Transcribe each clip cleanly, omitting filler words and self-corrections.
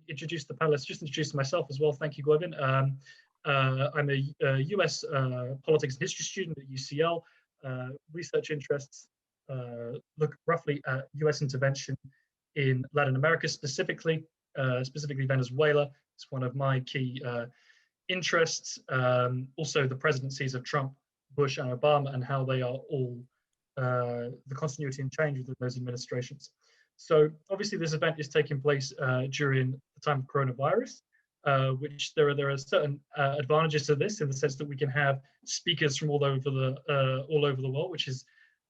introduce the panelists, just introduce myself as well. Thank you, Gwebin. I'm a US politics and history student at UCL. Research interests look roughly at US intervention in Latin America, specifically Venezuela. It's one of my key interests. Also, the presidencies of Trump, Bush, and Obama, and how they are all the continuity and change within those administrations. So obviously this event is taking place during the time of coronavirus, which there are certain advantages to this in the sense that we can have speakers from all over the world, which is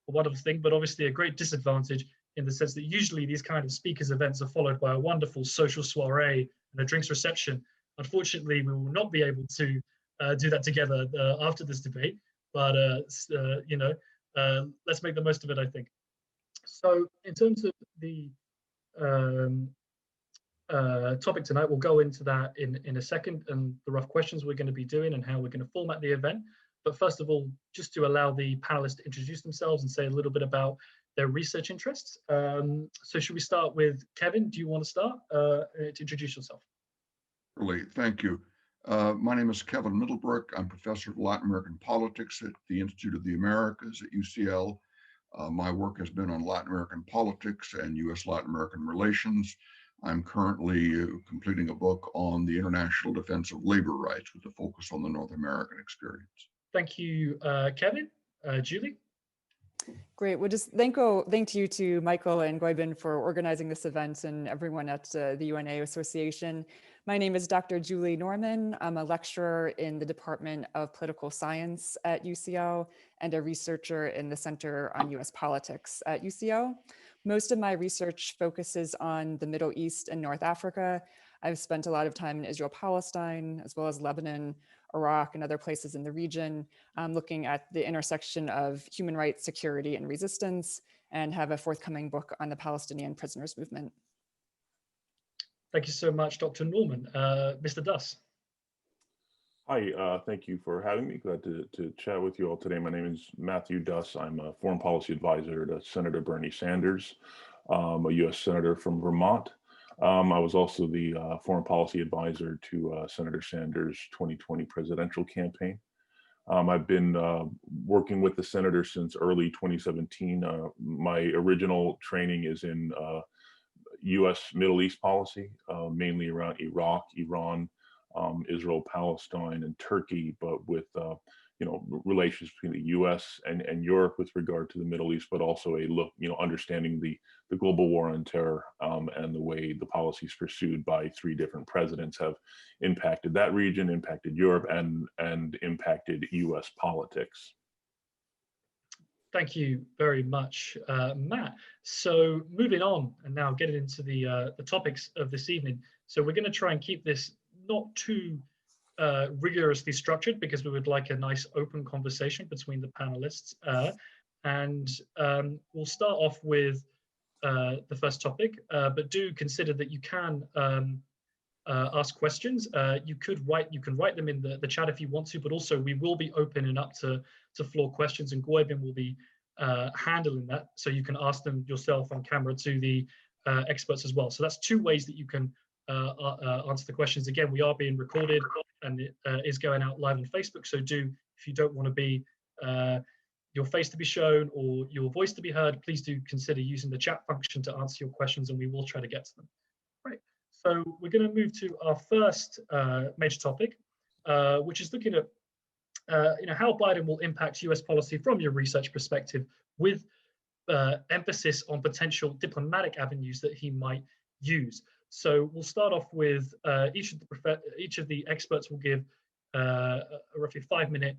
a wonderful thing, but obviously a great disadvantage in the sense that usually these kind of speakers events are followed by a wonderful social soiree and a drinks reception. Unfortunately, we will not be able to do that together after this debate, but let's make the most of it, I think. So in terms of the topic tonight, we'll go into that in a second, and the rough questions we're going to be doing and how we're going to format the event. But first of all, just to allow the panelists to introduce themselves and say a little bit about their research interests. So should we start with Kevin? Do you want to start to introduce yourself? Really, thank you. My name is Kevin Middlebrook. I'm professor of Latin American politics at the Institute of the Americas at UCL. My work has been on Latin American politics and U.S. Latin American relations. I'm currently completing a book on the international defense of labor rights with a focus on the North American experience. Thank you, Kevin. Julie? Great. Well, just thank you to Michael and Gwebin for organizing this event and everyone at the UNA Association. My name is Dr. Julie Norman. I'm a lecturer in the Department of Political Science at UCL and a researcher in the Center on US Politics at UCL. Most of my research focuses on the Middle East and North Africa. I've spent a lot of time in Israel-Palestine, as well as Lebanon, Iraq, and other places in the region, looking at the intersection of human rights, security, and resistance, and have a forthcoming book on the Palestinian prisoners movement. Thank you so much, Dr. Norman. Mr. Duss. Hi, thank you for having me. Glad to chat with you all today. My name is Matthew Duss. I'm a foreign policy advisor to Senator Bernie Sanders, a U.S. Senator from Vermont. I was also the foreign policy advisor to Senator Sanders' 2020 presidential campaign. I've been working with the senator since early 2017. My original training is in U.S. Middle East policy, mainly around Iraq, Iran, Israel, Palestine, and Turkey, but with relations between the U.S. and Europe with regard to the Middle East, but also a look, understanding the global war on terror and the way the policies pursued by three different presidents have impacted that region, impacted Europe, and impacted U.S. politics. Thank you very much, Matt. So moving on and now getting into the topics of this evening. So we're going to try and keep this not too rigorously structured because we would like a nice open conversation between the panelists. We'll start off with the first topic, but do consider that you can ask questions. You can write them in the chat if you want to, but also we will be opening up to floor questions, and Gwebin will be handling that, so you can ask them yourself on camera to the experts as well. So that's two ways that you can answer the questions. Again, we are being recorded and it is going out live on Facebook, so if you don't want to be your face to be shown or your voice to be heard, please do consider using the chat function to answer your questions, and we will try to get to them. Right, so we're going to move to our first major topic, which is looking at how Biden will impact US policy from your research perspective, with emphasis on potential diplomatic avenues that he might use. So we'll start off with each of the experts will give a roughly 5-minute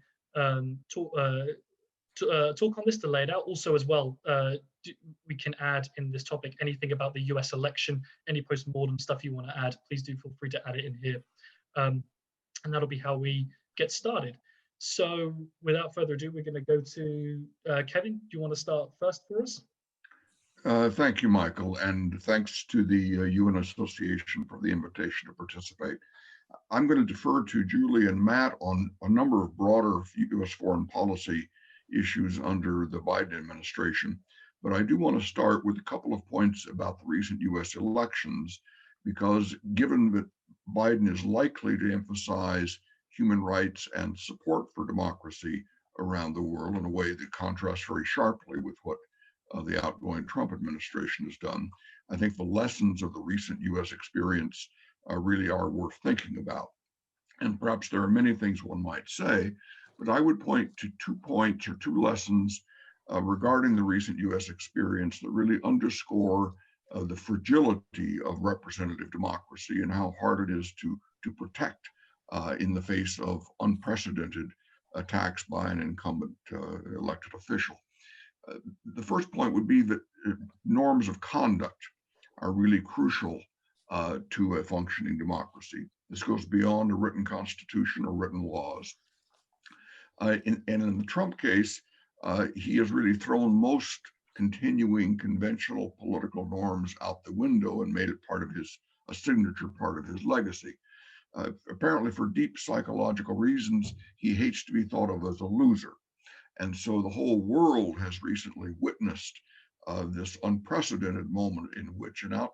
talk on this to lay it out. Also as well, we can add in this topic anything about the US election, any post-mortem stuff you want to add, please do feel free to add it in here. And that'll be how we get started. So without further ado, we're going to go to Kevin. Do you want to start first for us? Thank you, Michael, and thanks to the UN Association for the invitation to participate. I'm going to defer to Julie and Matt on a number of broader U.S. foreign policy issues under the Biden administration, but I do want to start with a couple of points about the recent U.S. elections because given that Biden is likely to emphasize human rights and support for democracy around the world in a way that contrasts very sharply with what the outgoing Trump administration has done, I think the lessons of the recent US experience really are worth thinking about. And perhaps there are many things one might say, but I would point to 2 points or 2 lessons regarding the recent US experience that really underscore the fragility of representative democracy and how hard it is to protect in the face of unprecedented attacks by an incumbent elected official. The first point would be that norms of conduct are really crucial to a functioning democracy. This goes beyond a written constitution or written laws. And in the Trump case, he has really thrown most continuing conventional political norms out the window and made it part of a signature part of his legacy. Apparently for deep psychological reasons, he hates to be thought of as a loser. And so the whole world has recently witnessed this unprecedented moment in which a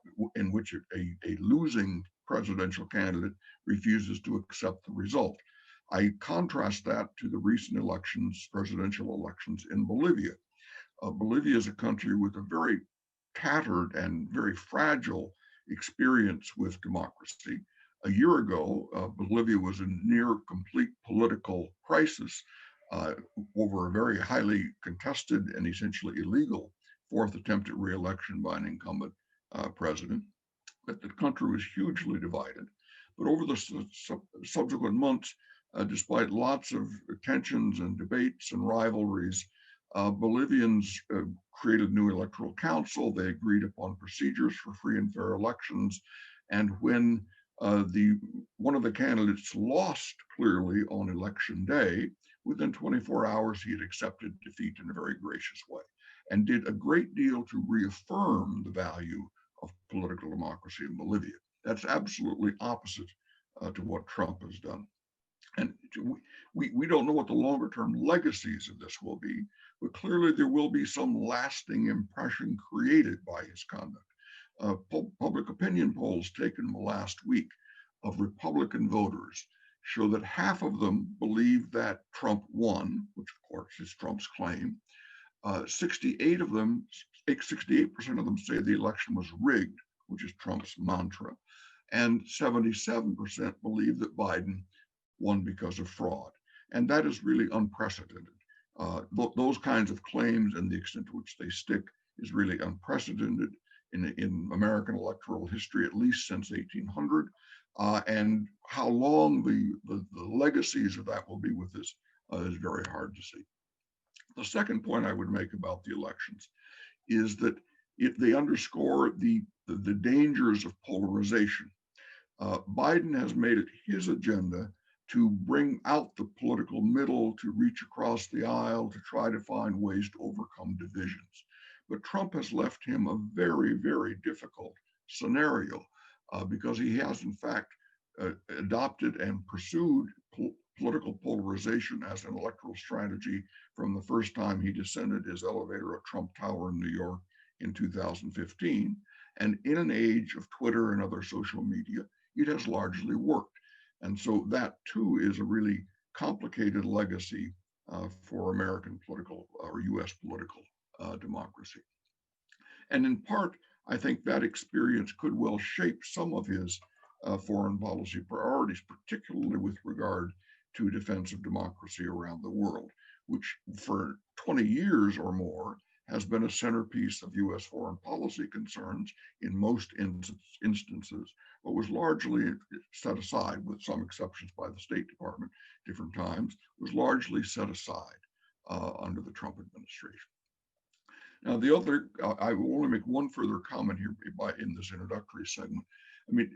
losing presidential candidate refuses to accept the result. I contrast that to the recent elections, presidential elections in Bolivia. Bolivia is a country with a very tattered and very fragile experience with democracy. A year ago, Bolivia was in near complete political crisis over a very highly contested and essentially illegal 4th attempt at re-election by an incumbent president. But the country was hugely divided. But over the subsequent months, despite lots of tensions and debates and rivalries, Bolivians created a new electoral council. They agreed upon procedures for free and fair elections. And when one of the candidates lost clearly on election day, within 24 hours, he had accepted defeat in a very gracious way and did a great deal to reaffirm the value of political democracy in Bolivia. That's absolutely opposite to what Trump has done. And we don't know what the longer term legacies of this will be, but clearly there will be some lasting impression created by his conduct. Public opinion polls taken in the last week of Republican voters show that half of them believe that Trump won, which of course is Trump's claim. 68% of them say the election was rigged, which is Trump's mantra. And 77% believe that Biden won because of fraud. And that is really unprecedented. Those kinds of claims and the extent to which they stick is really unprecedented in American electoral history, at least since 1800. And how long the legacies of that will be with this is very hard to see. The second point I would make about the elections is that they underscore the dangers of polarization. Biden has made it his agenda to bring out the political middle, to reach across the aisle, to try to find ways to overcome divisions. But Trump has left him a very, very difficult scenario because he has, in fact, adopted and pursued political polarization as an electoral strategy from the first time he descended his elevator at Trump Tower in New York in 2015. And in an age of Twitter and other social media, it has largely worked. And so that too is a really complicated legacy for American political or US political democracy. And in part, I think that experience could well shape some of his foreign policy priorities, particularly with regard to defense of democracy around the world, which for 20 years or more has been a centerpiece of US foreign policy concerns in most instances, but was largely set aside, with some exceptions by the State Department different times, was largely set aside under the Trump administration. Now, the other, I will only make one further comment here in this introductory segment. I mean,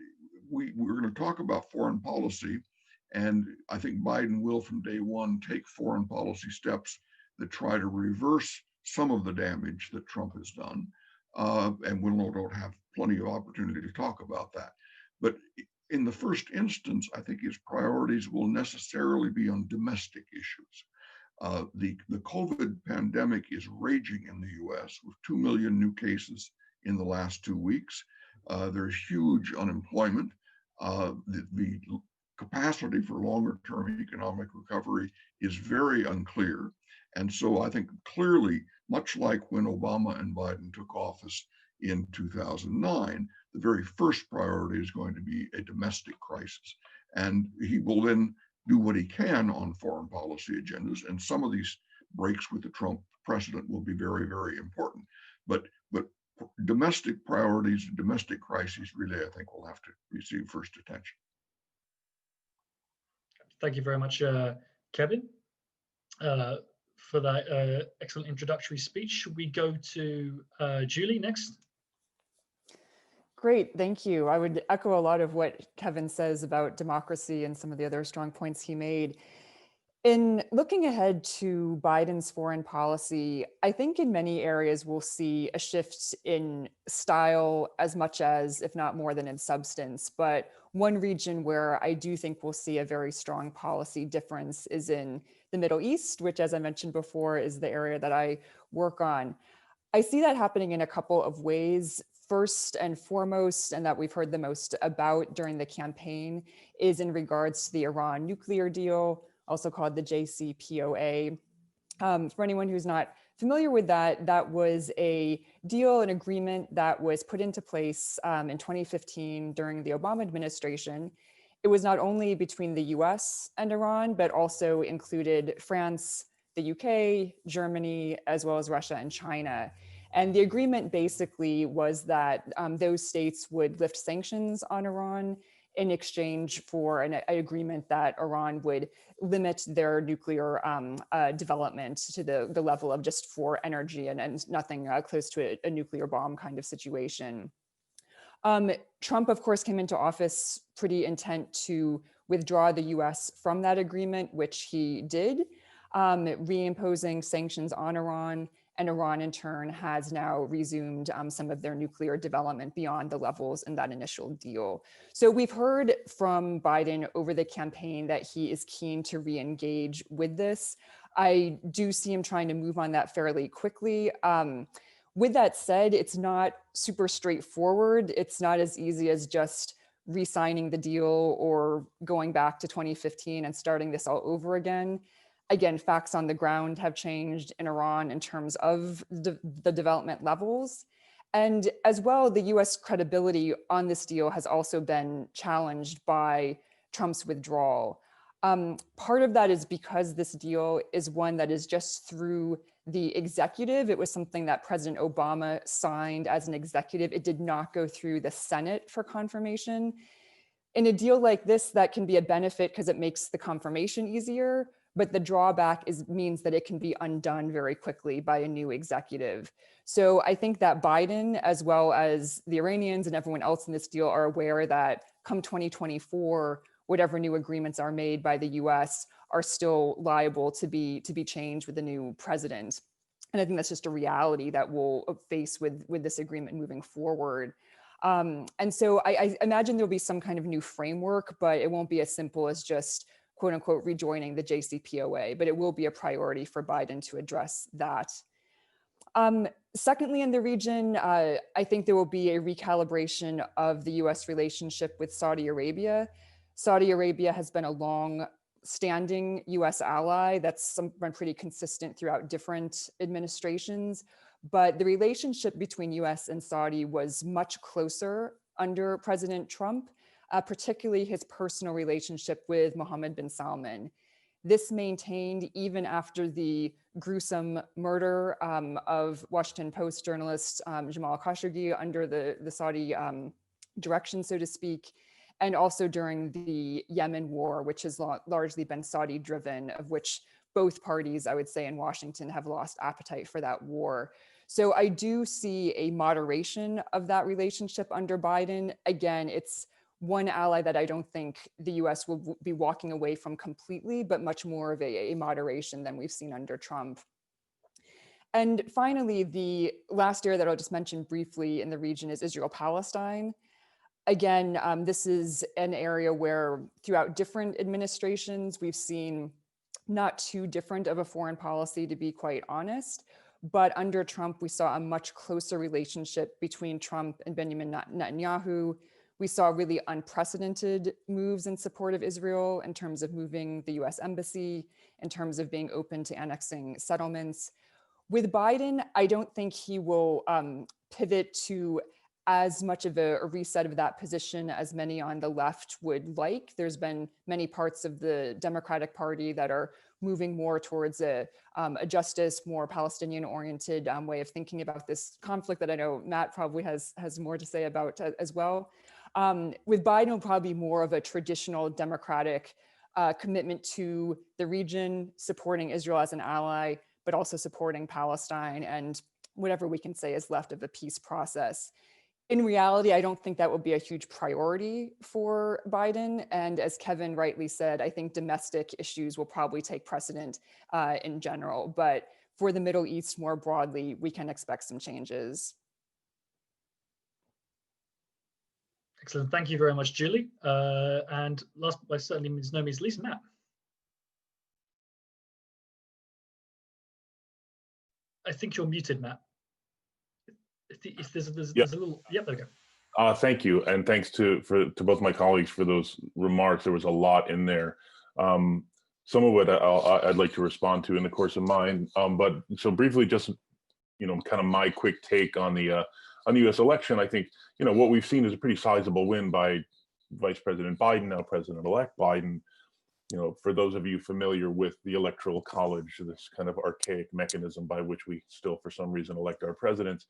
we're going to talk about foreign policy, and I think Biden will from day one take foreign policy steps that try to reverse some of the damage that Trump has done. And we'll don't have plenty of opportunity to talk about that. But in the first instance, I think his priorities will necessarily be on domestic issues. The COVID pandemic is raging in the US with 2 million new cases in the last 2 weeks. There's huge unemployment. The capacity for longer term economic recovery is very unclear. And so I think clearly, much like when Obama and Biden took office in 2009, the very first priority is going to be a domestic crisis. And he will then do what he can on foreign policy agendas. And some of these breaks with the Trump precedent will be very, very important. But domestic priorities, domestic crises really, I think, will have to receive first attention. Thank you very much, Kevin, for that excellent introductory speech. Should we go to Julie next? Great, thank you. I would echo a lot of what Kevin says about democracy and some of the other strong points he made. In looking ahead to Biden's foreign policy, I think in many areas we'll see a shift in style as much as, if not more than in substance. But one region where I do think we'll see a very strong policy difference is in the Middle East, which, as I mentioned before, is the area that I work on. I see that happening in a couple of ways. First and foremost, and that we've heard the most about during the campaign, is in regards to the Iran nuclear deal, also called the JCPOA. For anyone who's not familiar with that, that was a deal, an agreement that was put into place in 2015 during the Obama administration. It was not only between the US and Iran, but also included France, the UK, Germany, as well as Russia and China. And the agreement basically was that those states would lift sanctions on Iran in exchange for an agreement that Iran would limit their nuclear development to the level of just for energy and nothing close to a nuclear bomb kind of situation. Trump, of course, came into office pretty intent to withdraw the US from that agreement, which he did, reimposing sanctions on Iran. And Iran, in turn, has now resumed some of their nuclear development beyond the levels in that initial deal. So we've heard from Biden over the campaign that he is keen to re-engage with this. I do see him trying to move on that fairly quickly. With that said, it's not super straightforward. It's not as easy as just re-signing the deal or going back to 2015 and starting this all over again. Again, facts on the ground have changed in Iran in terms of the development levels. And as well, the US credibility on this deal has also been challenged by Trump's withdrawal. Part of that is because this deal is one that is just through the executive. It was something that President Obama signed as an executive. It did not go through the Senate for confirmation. In a deal like this, that can be a benefit because it makes the confirmation easier. But the drawback means that it can be undone very quickly by a new executive. So I think that Biden, as well as the Iranians and everyone else in this deal, are aware that come 2024, whatever new agreements are made by the US are still liable to be changed with the new president. And I think that's just a reality that we'll face with this agreement moving forward. And so I imagine there'll be some kind of new framework, but it won't be as simple as just quote unquote rejoining the JCPOA, but it will be a priority for Biden to address that. Secondly, in the region, I think there will be a recalibration of the US relationship with Saudi Arabia. Saudi Arabia has been a long-standing US ally that's been pretty consistent throughout different administrations, but the relationship between US and Saudi was much closer under President Trump, particularly his personal relationship with Mohammed bin Salman. This maintained even after the gruesome murder of Washington Post journalist Jamal Khashoggi under the Saudi direction, so to speak, and also during the Yemen war, which has largely been Saudi driven, of which both parties, I would say, in Washington have lost appetite for that war. So I do see a moderation of that relationship under Biden. Again, it's one ally that I don't think the US will be walking away from completely, but much more of a moderation than we've seen under Trump. And finally, the last area that I'll just mention briefly in the region is Israel-Palestine. Again, this is an area where throughout different administrations, we've seen not too different of a foreign policy, to be quite honest. But under Trump, we saw a much closer relationship between Trump and Benjamin Netanyahu. We saw really unprecedented moves in support of Israel in terms of moving the US embassy, in terms of being open to annexing settlements. With Biden, I don't think he will pivot to as much of a reset of that position as many on the left would like. There's been many parts of the Democratic Party that are moving more towards a justice, more Palestinian-oriented way of thinking about this conflict that I know Matt probably has more to say about as well. With Biden, it'll probably be more of a traditional Democratic commitment to the region, supporting Israel as an ally, but also supporting Palestine and whatever we can say is left of the peace process. In reality, I don't think that will be a huge priority for Biden. And as Kevin rightly said, I think domestic issues will probably take precedent in general. But for the Middle East more broadly, we can expect some changes. Excellent. Thank you very much, Julie. And last but certainly means no means least, Matt. I think you're muted, Matt. If there's a little, yeah, there we go. Thank you, and thanks to both my colleagues for those remarks. There was a lot in there. Some of it I'd like to respond to in the course of mine. But so briefly, just kind of my quick take on the U.S. election. I think what we've seen is a pretty sizable win by Vice President Biden, now President-elect Biden. For those of you familiar with the Electoral College, this kind of archaic mechanism by which we still, for some reason, elect our presidents,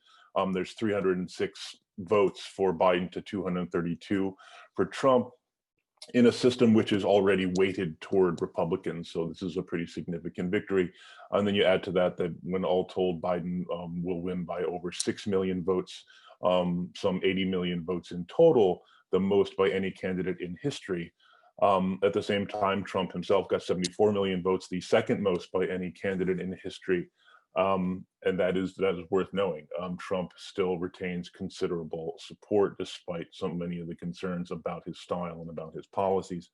there's 306 votes for Biden to 232 for Trump in a system which is already weighted toward Republicans. So this is a pretty significant victory. And then you add to that when all told, Biden will win by over 6 million votes, some 80 million votes in total, the most by any candidate in history. At the same time, Trump himself got 74 million votes, the second most by any candidate in history. And that is worth knowing. Trump still retains considerable support despite so many of the concerns about his style and about his policies.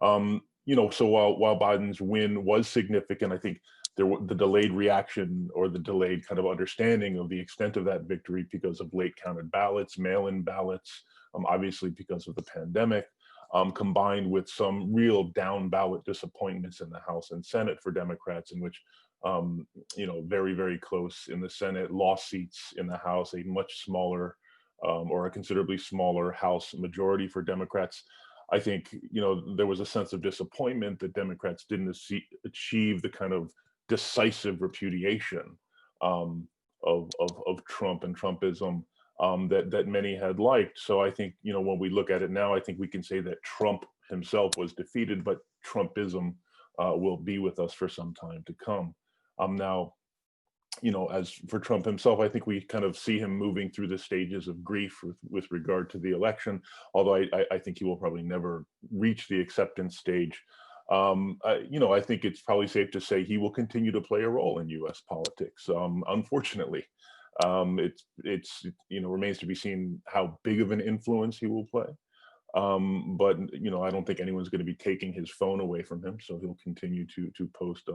So while Biden's win was significant, I think the delayed reaction or the delayed kind of understanding of the extent of that victory because of late counted ballots, mail-in ballots, obviously because of the pandemic, combined with some real down ballot disappointments in the House and Senate for Democrats, in which, very, very close in the Senate, lost seats in the House, a much smaller or a considerably smaller House majority for Democrats. I think, there was a sense of disappointment that Democrats didn't achieve the kind of decisive repudiation of Trump and Trumpism that many had liked. So I think, when we look at it now, I think we can say that Trump himself was defeated, but Trumpism will be with us for some time to come. Now, as for Trump himself, I think we kind of see him moving through the stages of grief with regard to the election, although I think he will probably never reach the acceptance stage. I think it's probably safe to say he will continue to play a role in U.S. politics, unfortunately. It's remains to be seen how big of an influence he will play. But I don't think anyone's going to be taking his phone away from him, so he'll continue to post,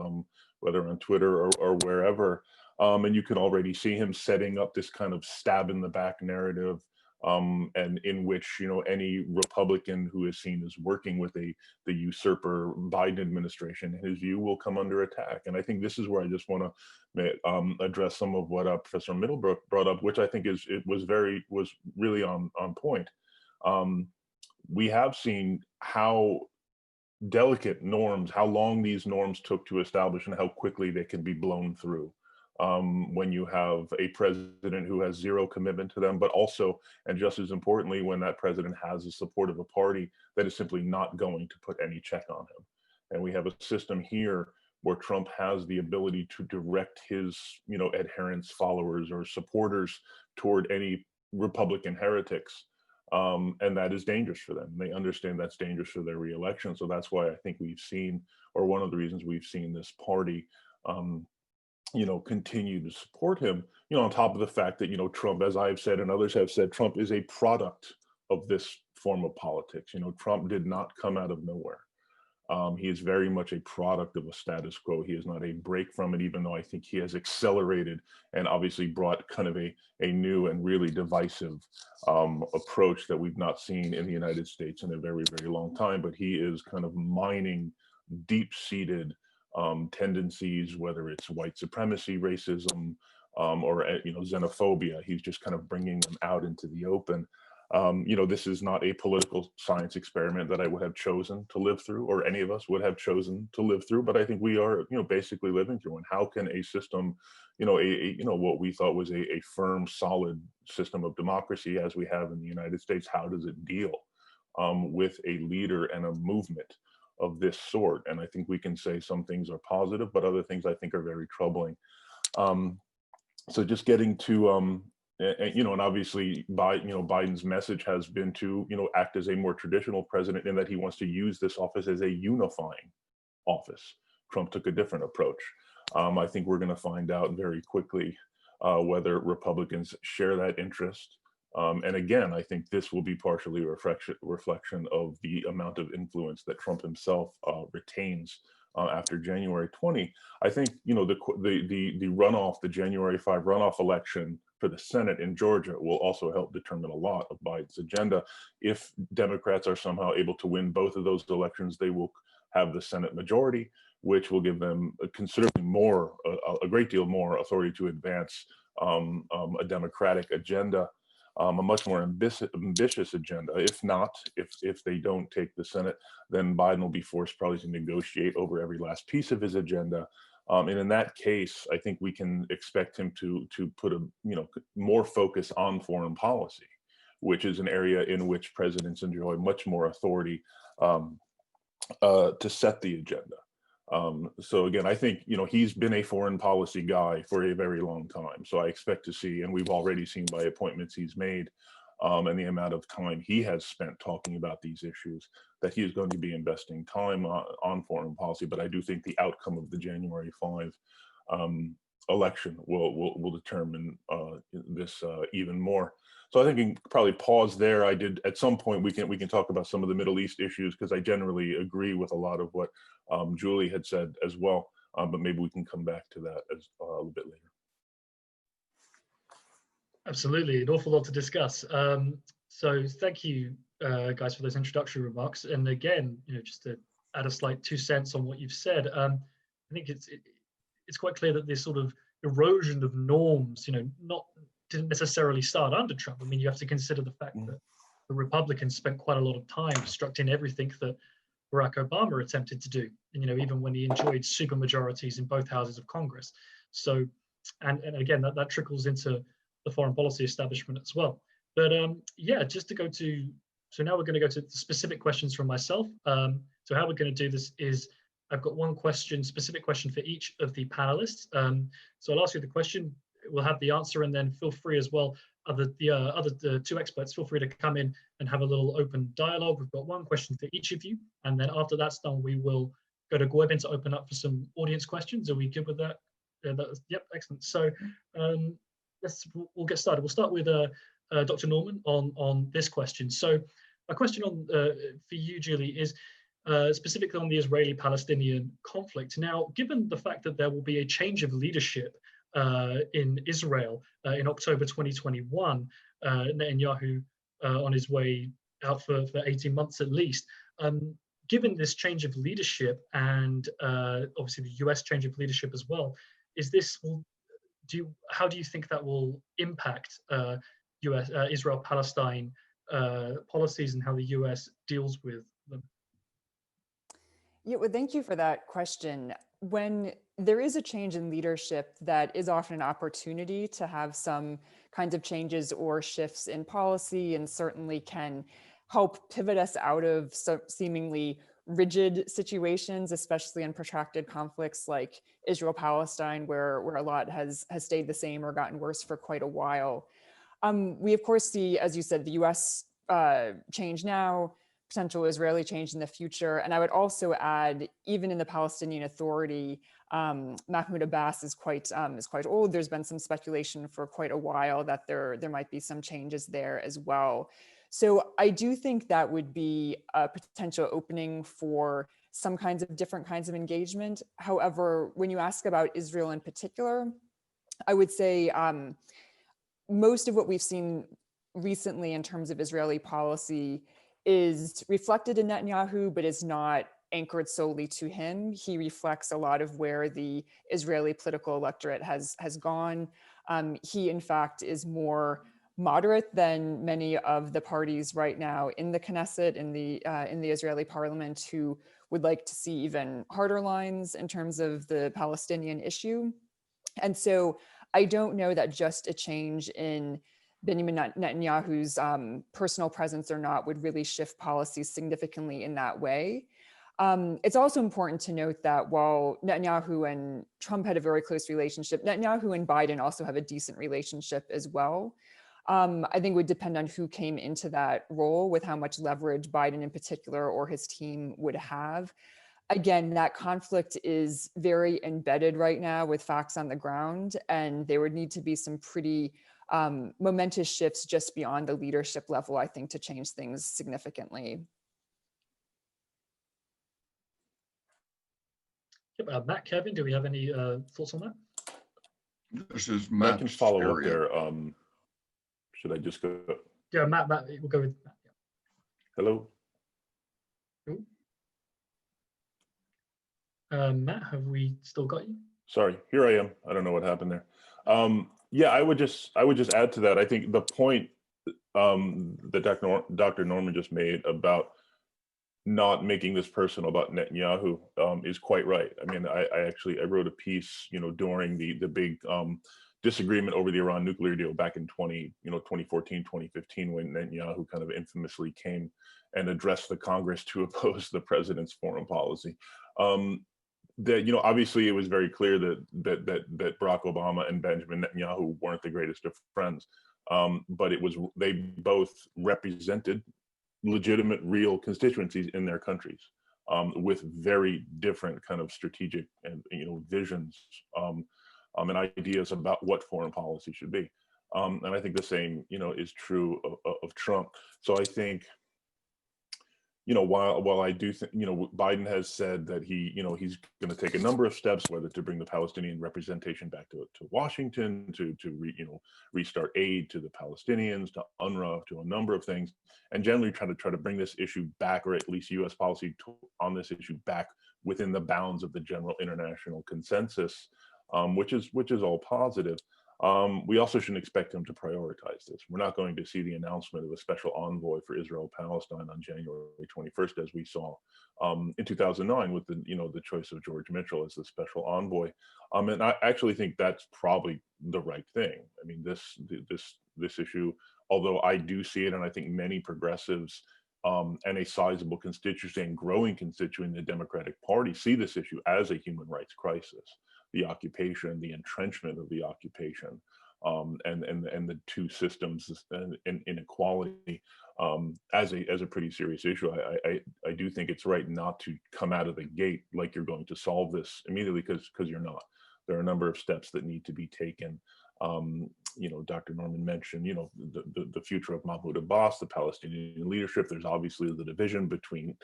whether on Twitter or wherever. And you can already see him setting up this kind of stab in the back narrative, and in which any Republican who is seen as working with the usurper Biden administration, his view will come under attack. And I think this is where I just want to address some of what Professor Middlebrook brought up, which I think was really on point. We have seen how delicate norms, how long these norms took to establish and how quickly they can be blown through. When you have a president who has zero commitment to them, but also, and just as importantly, when that president has the support of a party that is simply not going to put any check on him. And we have a system here where Trump has the ability to direct his, adherents, followers, or supporters toward any Republican heretics. And that is dangerous for them. They understand that's dangerous for their reelection. So that's why I think we've seen, or one of the reasons we've seen this party, continue to support him, on top of the fact that, Trump, as I've said and others have said, Trump is a product of this form of politics. Trump did not come out of nowhere. He is very much a product of a status quo. He is not a break from it, even though I think he has accelerated and obviously brought kind of a new and really divisive approach that we've not seen in the United States in a very, very long time. But he is kind of mining deep-seated tendencies, whether it's white supremacy, racism, or xenophobia. He's just kind of bringing them out into the open. This is not a political science experiment that I would have chosen to live through, or any of us would have chosen to live through, but I think we are, basically living through. And how can a system, what we thought was a firm, solid system of democracy as we have in the United States, how does it deal with a leader and a movement of this sort? And I think we can say some things are positive, but other things I think are very troubling. So just getting to, and obviously Biden's message has been to, act as a more traditional president, in that he wants to use this office as a unifying office. Trump took a different approach. I think we're going to find out very quickly whether Republicans share that interest. And again, I think this will be partially a reflection of the amount of influence that Trump himself retains after January 20. I think, the runoff, the January 5 runoff election for the Senate in Georgia will also help determine a lot of Biden's agenda. If Democrats are somehow able to win both of those elections, they will have the Senate majority, which will give them considerably more, a great deal more authority to advance a Democratic agenda, a much more ambitious agenda. If not, if they don't take the Senate, then Biden will be forced probably to negotiate over every last piece of his agenda. And in that case, I think we can expect him to put more focus on foreign policy, which is an area in which presidents enjoy much more authority to set the agenda. So again, I think, he's been a foreign policy guy for a very long time. So I expect to see, and we've already seen by appointments he's made, and the amount of time he has spent talking about these issues, that he is going to be investing time on foreign policy. But I do think the outcome of the January 5 election will determine this even more. So I think we can probably pause there. At some point we can talk about some of the Middle East issues, because I generally agree with a lot of what Julie had said as well. But maybe we can come back to that as a little bit later. Absolutely, an awful lot to discuss. So thank you, guys, for those introductory remarks. And again, just to add a slight 2 cents on what you've said, I think it's quite clear that this sort of erosion of norms, didn't necessarily start under Trump. I mean, you have to consider the fact that the Republicans spent quite a lot of time obstructing everything that Barack Obama attempted to do, even when he enjoyed supermajorities in both houses of Congress. So, and again, that trickles into the foreign policy establishment as well. But just to go to, so now we're going to go to the specific questions from myself. So how we're going to do this is, I've got one specific question for each of the panelists. So I'll ask you the question, we'll have the answer, and then feel free as well, the two experts, feel free to come in and have a little open dialogue. We've got one question for each of you, and then after that's done, we will go to Webb to open up for some audience questions. Are we good with that? Yep, excellent. So we'll get started. We'll start with Dr. Norman on this question. So a question for you, Julie, is specifically on the Israeli-Palestinian conflict. Now, given the fact that there will be a change of leadership in Israel in October 2021, Netanyahu on his way out for 18 months at least, given this change of leadership and obviously the US change of leadership as well, how do you think that will impact Israel-Palestine policies and how the US deals with them? Yeah, well, thank you for that question. When there is a change in leadership, that is often an opportunity to have some kinds of changes or shifts in policy, and certainly can help pivot us out of seemingly rigid situations, especially in protracted conflicts like Israel-Palestine, where a lot has stayed the same or gotten worse for quite a while. We of course see, as you said, the US change now, potential Israeli change in the future. And I would also add, even in the Palestinian Authority, Mahmoud Abbas is quite old. There's been some speculation for quite a while that there might be some changes there as well. So I do think that would be a potential opening for some different kinds of engagement. However, when you ask about Israel in particular, I would say most of what we've seen recently in terms of Israeli policy is reflected in Netanyahu, but is not anchored solely to him. He reflects a lot of where the Israeli political electorate has gone. He, in fact, is more moderate than many of the parties right now in the Knesset, in the Israeli parliament, who would like to see even harder lines in terms of the Palestinian issue. And so I don't know that just a change in Benjamin Netanyahu's personal presence or not would really shift policies significantly in that way. It's also important to note that while Netanyahu and Trump had a very close relationship, Netanyahu and Biden also have a decent relationship as well. I think it would depend on who came into that role with how much leverage Biden in particular or his team would have. Again, that conflict is very embedded right now with facts on the ground, and there would need to be some pretty momentous shifts just beyond the leadership level, I think, to change things significantly. Matt, Kevin, do we have any thoughts on that? This is Matt can follow up area. there. Should I just go? Yeah, Matt, we'll go with Matt. Hello? Matt, have we still got you? Sorry, here I am. I don't know what happened there. Yeah, I would just add to that. I think the point that Dr. Norman just made about not making this personal about Netanyahu is quite right. I mean, I wrote a piece, during the big disagreement over the Iran nuclear deal back in 2014, 2015, when Netanyahu kind of infamously came and addressed the Congress to oppose the president's foreign policy. That obviously it was very clear that Barack Obama and Benjamin Netanyahu weren't the greatest of friends, but they both represented legitimate, real constituencies in their countries, with very different kind of strategic and visions and ideas about what foreign policy should be. And I think the same is true of Trump. So I think, while I do think, Biden has said that he's going to take a number of steps, whether to bring the Palestinian representation back to Washington, to restart aid to the Palestinians, to UNRWA, to a number of things, and generally try to bring this issue back, or at least U.S. policy on this issue back within the bounds of the general international consensus, which is all positive. We also shouldn't expect him to prioritize this. We're not going to see the announcement of a special envoy for Israel-Palestine on January 21st, as we saw in 2009 with the choice of George Mitchell as the special envoy. And I actually think that's probably the right thing. I mean, this issue, although I do see it, and I think many progressives and a sizable constituency and growing constituency in the Democratic Party see this issue as a human rights crisis. The occupation, the entrenchment of the occupation, and the two systems and inequality as a pretty serious issue. I do think it's right not to come out of the gate like you're going to solve this immediately, because you're not. There are a number of steps that need to be taken. Dr. Norman mentioned, the future of Mahmoud Abbas, the Palestinian leadership. There's obviously the division between,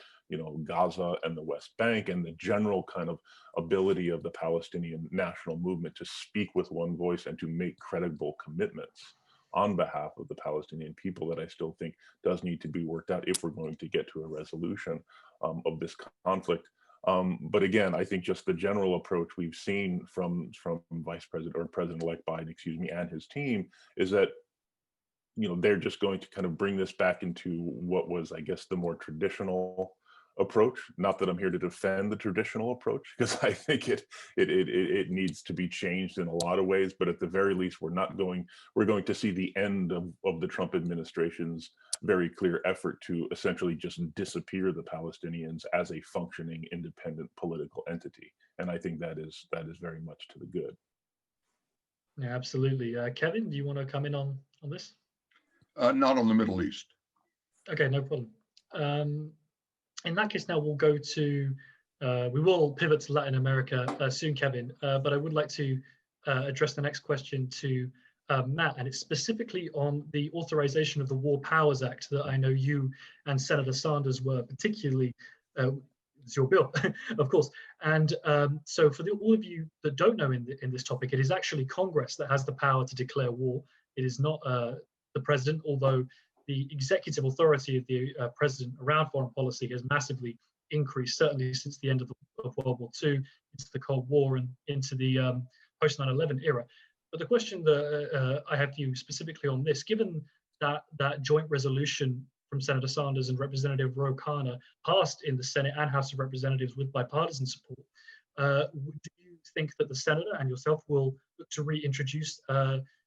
Gaza and the West Bank, and the general kind of ability of the Palestinian national movement to speak with one voice and to make credible commitments on behalf of the Palestinian people that I still think does need to be worked out if we're going to get to a resolution of this conflict. But again, I think just the general approach we've seen from Vice President or President-elect Biden, and his team is that, they're just going to kind of bring this back into what was, I guess, the more traditional approach. Not that I'm here to defend the traditional approach, because I think it needs to be changed in a lot of ways. But at the very least, we're going to see the end of the Trump administration's very clear effort to essentially just disappear the Palestinians as a functioning independent political entity. And I think that is very much to the good. Yeah, absolutely. Kevin, do you want to come in on this? Not on the Middle East. Okay, no problem. In that case, now we'll go to, we will pivot to Latin America soon, Kevin, but I would like to address the next question to Matt, and it's specifically on the authorization of the War Powers Act that I know you and Senator Sanders were particularly, it's your bill, of course. And so for all of you that don't know in this topic, it is actually Congress that has the power to declare war. It is not the president, although the executive authority of the president around foreign policy has massively increased, certainly since the end of World War II, into the Cold War and into the post 9/11 era. But the question that I have for you specifically on this, given that joint resolution from Senator Sanders and Representative Ro Khanna passed in the Senate and House of Representatives with bipartisan support, do you think that the senator and yourself will look to reintroduce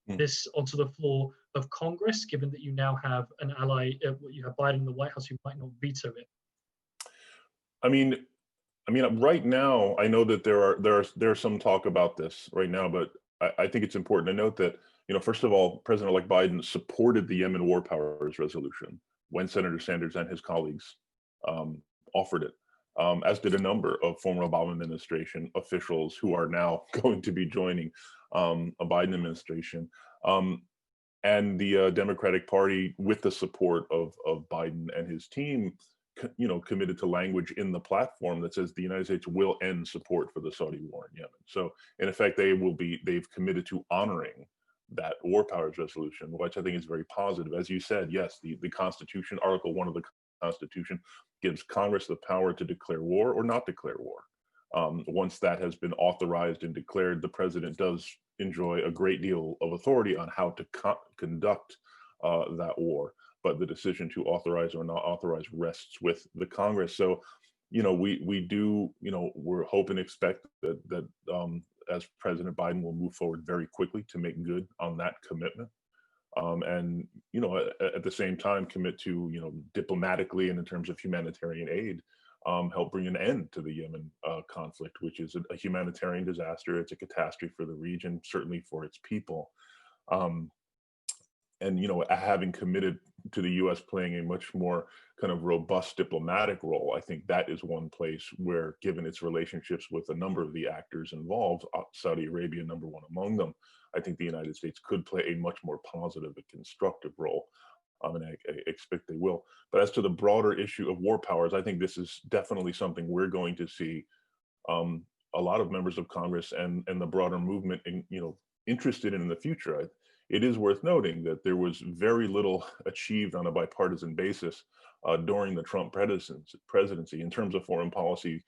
this onto the floor of Congress, given that you now have an ally, you have Biden in the White House who might not veto it? I mean, right now, I know that there's some talk about this right now, but I think it's important to note that, first of all, President-elect Biden supported the Yemen War Powers Resolution when Senator Sanders and his colleagues offered it, as did a number of former Obama administration officials who are now going to be joining a Biden administration. And the Democratic Party, with the support of Biden and his team, committed to language in the platform that says the United States will end support for the Saudi war in Yemen. So in effect, they've committed to honoring that War Powers Resolution, which I think is very positive. As you said, yes, the Constitution, Article 1 of the Constitution, gives Congress the power to declare war or not declare war. Once that has been authorized and declared, the president does enjoy a great deal of authority on how to conduct that war. But the decision to authorize or not authorize rests with the Congress. So, we do, we're hope and expect that as President Biden will move forward very quickly to make good on that commitment. And, at the same time, commit to, diplomatically and in terms of humanitarian aid, help bring an end to the Yemen conflict, which is a humanitarian disaster. It's a catastrophe for the region, certainly for its people. And, having committed to the U.S. playing a much more kind of robust diplomatic role, I think that is one place where, given its relationships with a number of the actors involved, Saudi Arabia number one among them, I think the United States could play a much more positive and constructive role. And I expect they will. But as to the broader issue of war powers, I think this is definitely something we're going to see a lot of members of Congress and the broader movement interested in the future. It is worth noting that there was very little achieved on a bipartisan basis during the Trump presidency in terms of foreign policy.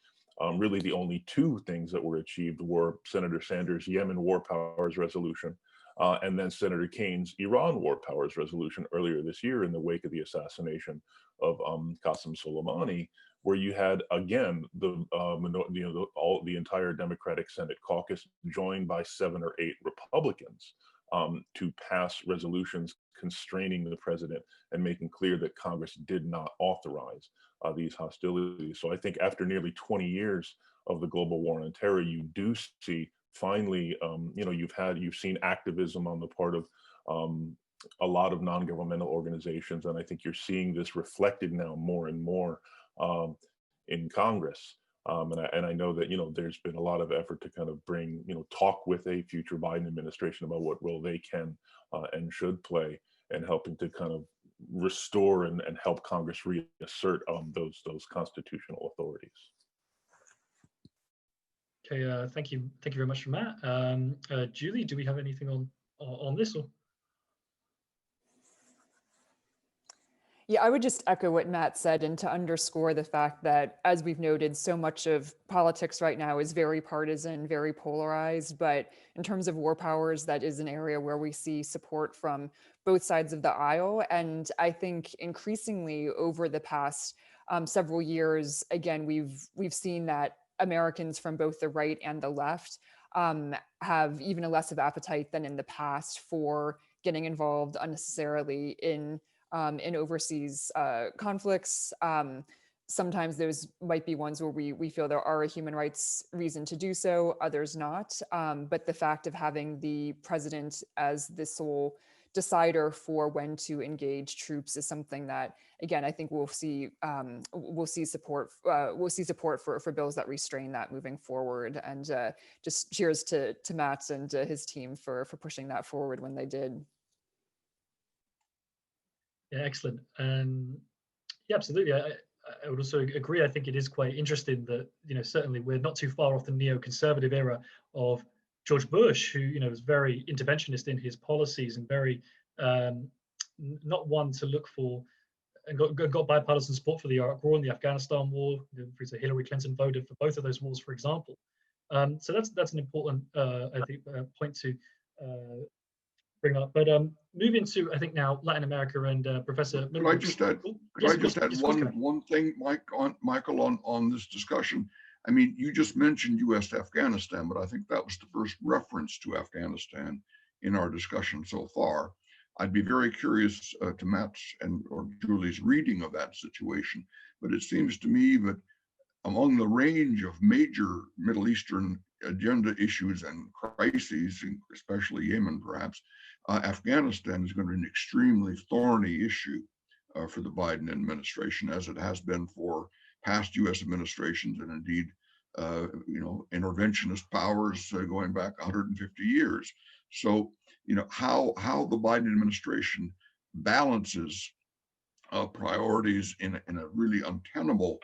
Really, the only two things that were achieved were Senator Sanders' Yemen War Powers Resolution and then Senator Kane's Iran War Powers Resolution earlier this year in the wake of the assassination of Qasem Soleimani, where you had, again, the entire Democratic Senate caucus joined by 7 or 8 Republicans to pass resolutions constraining the president and making clear that Congress did not authorize these hostilities. So I think after nearly 20 years of the global war on terror, you do see finally, you've seen activism on the part of a lot of non-governmental organizations, and I think you're seeing this reflected now more and more in Congress. And I know that, there's been a lot of effort to kind of bring, talk with a future Biden administration about what role they can and should play in helping to kind of restore and help Congress reassert those constitutional authorities. Okay, thank you very much for Matt. Julie, do we have anything on this? Or? Yeah, I would just echo what Matt said, and to underscore the fact that, as we've noted, so much of politics right now is very partisan, very polarized. But in terms of war powers, that is an area where we see support from both sides of the aisle. And I think increasingly over the past several years, again, we've seen that Americans from both the right and the left have even a less of appetite than in the past for getting involved unnecessarily in overseas conflicts. Sometimes those might be ones where we feel there are a human rights reason to do so, others not. But the fact of having the president as the sole decider for when to engage troops is something that, again, I think we'll see support for bills that restrain that moving forward. And just cheers to Matt and his team for pushing that forward when they did. Yeah, excellent. Yeah, absolutely. I would also agree. I think it is quite interesting that, certainly we're not too far off the neoconservative era of George Bush, who, was very interventionist in his policies and very not one to look for, and got bipartisan support for the Iraq War and the Afghanistan War. Hillary Clinton voted for both of those wars, for example. So that's an important, I think, point to bring up. But moving to, I think now, Latin America and Professor Middlebrook. Could I just add one thing, Michael, on this discussion? I mean, you just mentioned U.S. to Afghanistan, but I think that was the first reference to Afghanistan in our discussion so far. I'd be very curious to Matt's or Julie's reading of that situation, but it seems to me that among the range of major Middle Eastern agenda issues and crises, especially Yemen perhaps, Afghanistan is going to be an extremely thorny issue for the Biden administration, as it has been for past U.S. administrations and indeed, interventionist powers going back 150 years. So, how the Biden administration balances priorities in a really untenable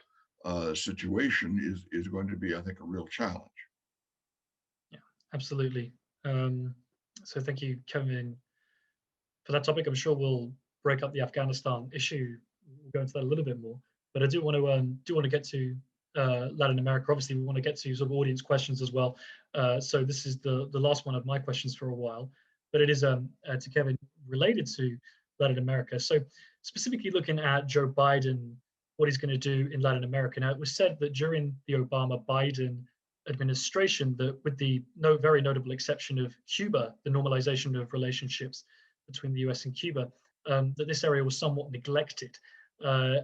situation is going to be, I think, a real challenge. Yeah, absolutely. So thank you, Kevin, for that topic. I'm sure we'll break up the Afghanistan issue. We'll go into that a little bit more, but I do want to get to Latin America. Obviously, we want to get to sort of audience questions as well. So this is the last one of my questions for a while, but it is to Kevin, related to Latin America. So specifically looking at Joe Biden, what he's going to do in Latin America. Now, it was said that during the Obama-Biden administration, that with the very notable exception of Cuba, the normalization of relationships between the US and Cuba, that this area was somewhat neglected as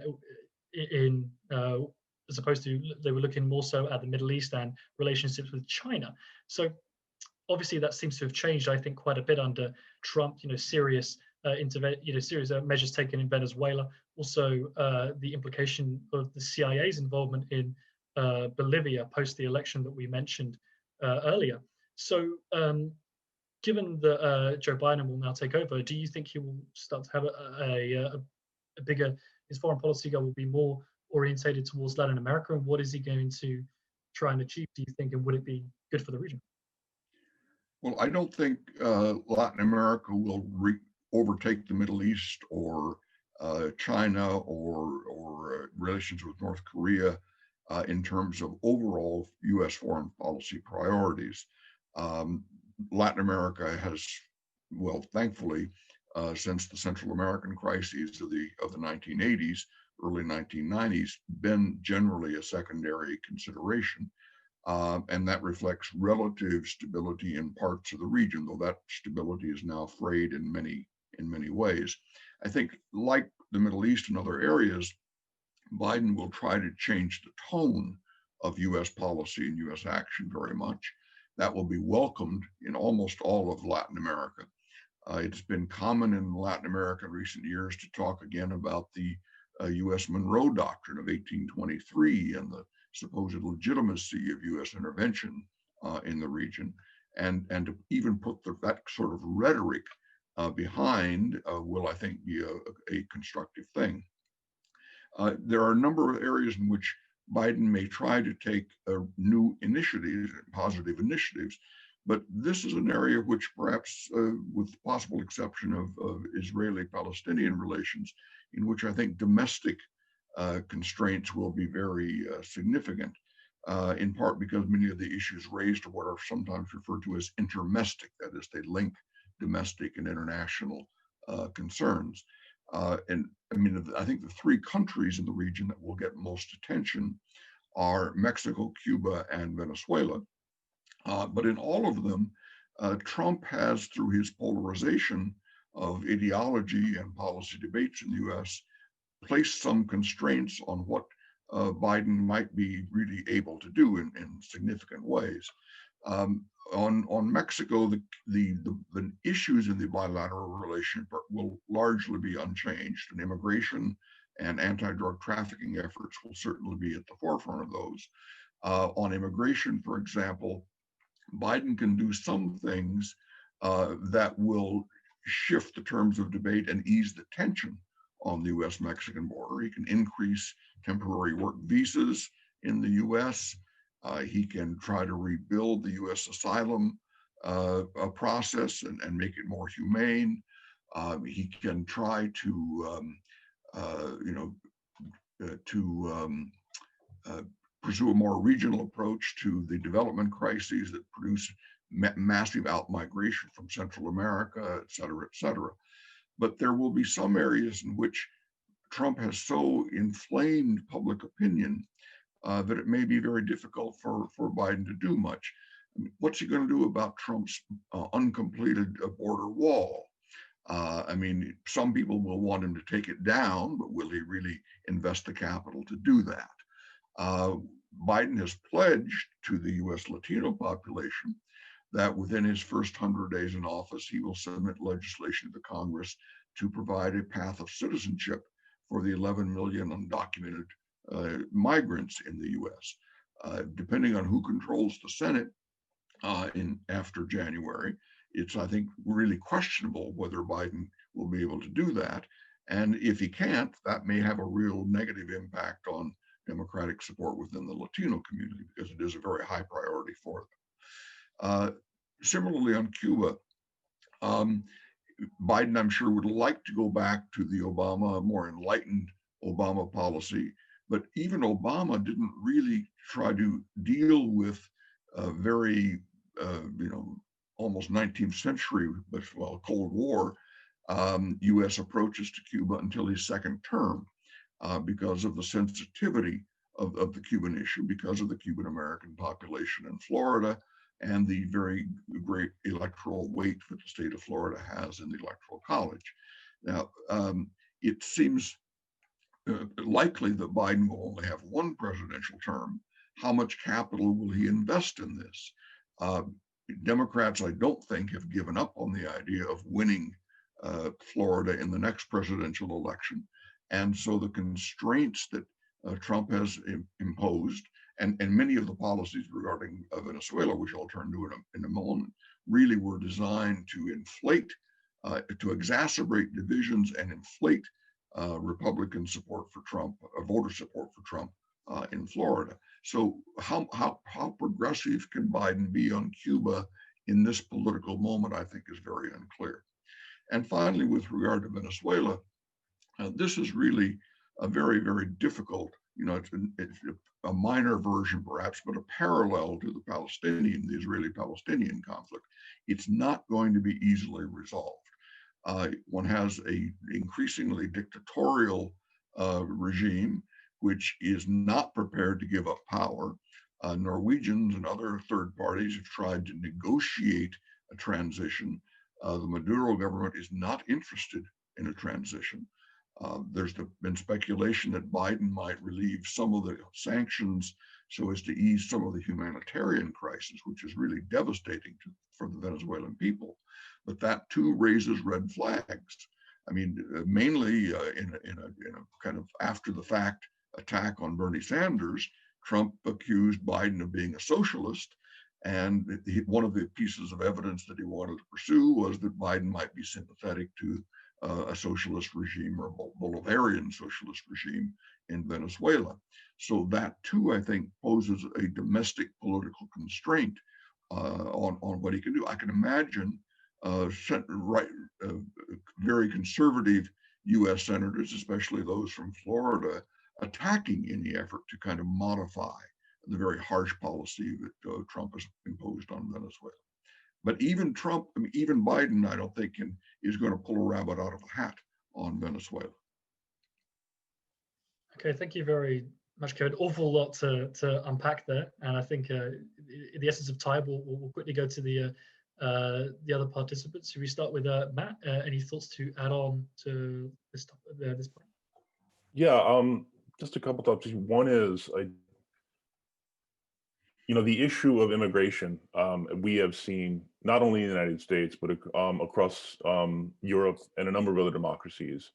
opposed to, they were looking more so at the Middle East and relationships with China. So obviously that seems to have changed, I think, quite a bit under Trump. Serious serious measures taken in Venezuela. Also, the implication of the CIA's involvement in Bolivia post the election that we mentioned earlier. So, given that Joe Biden will now take over, do you think he will start to have a bigger, his foreign policy will be more orientated towards Latin America? And what is he going to try and achieve, do you think, and would it be good for the region? Well, I don't think Latin America will overtake the Middle East or China or relations with North Korea in terms of overall U.S. foreign policy priorities. Latin America has, well, thankfully, since the Central American crises of the 1980s, early 1990s, been generally a secondary consideration. And that reflects relative stability in parts of the region, though that stability is now frayed in many ways. I think, like the Middle East and other areas, Biden will try to change the tone of U.S. policy and U.S. action very much. That will be welcomed in almost all of Latin America. It's been common in Latin America in recent years to talk again about the U.S. Monroe Doctrine of 1823 and the supposed legitimacy of U.S. intervention in the region, and to even put that sort of rhetoric behind will, I think, be a constructive thing. There are a number of areas in which Biden may try to take new initiatives, positive initiatives, but this is an area which perhaps, with the possible exception of Israeli-Palestinian relations, in which I think domestic constraints will be very significant, in part because many of the issues raised are what are sometimes referred to as intermestic, that is, they link domestic and international concerns. And I mean, I think the three countries in the region that will get most attention are Mexico, Cuba, and Venezuela. But in all of them, Trump has, through his polarization of ideology and policy debates in the US, placed some constraints on what Biden might be really able to do in significant ways. On Mexico, the issues in the bilateral relationship will largely be unchanged, and immigration and anti-drug trafficking efforts will certainly be at the forefront of those. On immigration, for example, Biden can do some things that will shift the terms of debate and ease the tension on the US-Mexican border. He can increase temporary work visas in the US. He can try to rebuild the US asylum process and make it more humane. He can try to, pursue a more regional approach to the development crises that produce massive outmigration from Central America, et cetera, et cetera. But there will be some areas in which Trump has so inflamed public opinion that it may be very difficult for Biden to do much. I mean, what's he going to do about Trump's uncompleted border wall? I mean, some people will want him to take it down, but will he really invest the capital to do that? Biden has pledged to the US Latino population that within his first 100 days in office, he will submit legislation to the Congress to provide a path of citizenship for the 11 million undocumented migrants in the US. Depending on who controls the Senate after January, it's, I think, really questionable whether Biden will be able to do that. And if he can't, that may have a real negative impact on Democratic support within the Latino community, because it is a very high priority for them. Similarly, on Cuba, Biden, I'm sure, would like to go back to the Obama, more enlightened Obama policy, but even Obama didn't really try to deal with very, almost 19th century, but well, Cold War US approaches to Cuba until his second term. Because of the sensitivity of the Cuban issue, because of the Cuban American population in Florida, and the very great electoral weight that the state of Florida has in the Electoral College. Now, it seems likely that Biden will only have one presidential term. How much capital will he invest in this? Democrats, I don't think, have given up on the idea of winning Florida in the next presidential election. And so the constraints that Trump has imposed, and many of the policies regarding Venezuela, which I'll turn to in a moment, really were designed to inflate, to exacerbate divisions and inflate Republican support for Trump, voter support for Trump in Florida. So how progressive can Biden be on Cuba in this political moment, I think, is very unclear. And finally, with regard to Venezuela, this is really a very, very difficult, it's a minor version perhaps, but a parallel to the Israeli-Palestinian conflict. It's not going to be easily resolved. One has an increasingly dictatorial regime, which is not prepared to give up power. Norwegians and other third parties have tried to negotiate a transition. The Maduro government is not interested in a transition. There's been speculation that Biden might relieve some of the sanctions so as to ease some of the humanitarian crisis, which is really devastating for the Venezuelan people. But that too raises red flags. I mean, mainly in a kind of after the fact attack on Bernie Sanders, Trump accused Biden of being a socialist. And one of the pieces of evidence that he wanted to pursue was that Biden might be sympathetic to a socialist regime or a Bolivarian socialist regime in Venezuela. So that too, I think, poses a domestic political constraint on what he can do. I can imagine very conservative US senators, especially those from Florida, attacking any effort to kind of modify the very harsh policy that Trump has imposed on Venezuela. But even Trump, I mean, even Biden, I don't think is going to pull a rabbit out of a hat on Venezuela. Okay, thank you very much, Kevin. Awful lot to unpack there, and I think in the essence of time, we'll quickly go to the other participants. Should we start with Matt? Any thoughts to add on to this point? Yeah, just a couple thoughts. One is the issue of immigration, we have seen not only in the United States, but across Europe and a number of other democracies,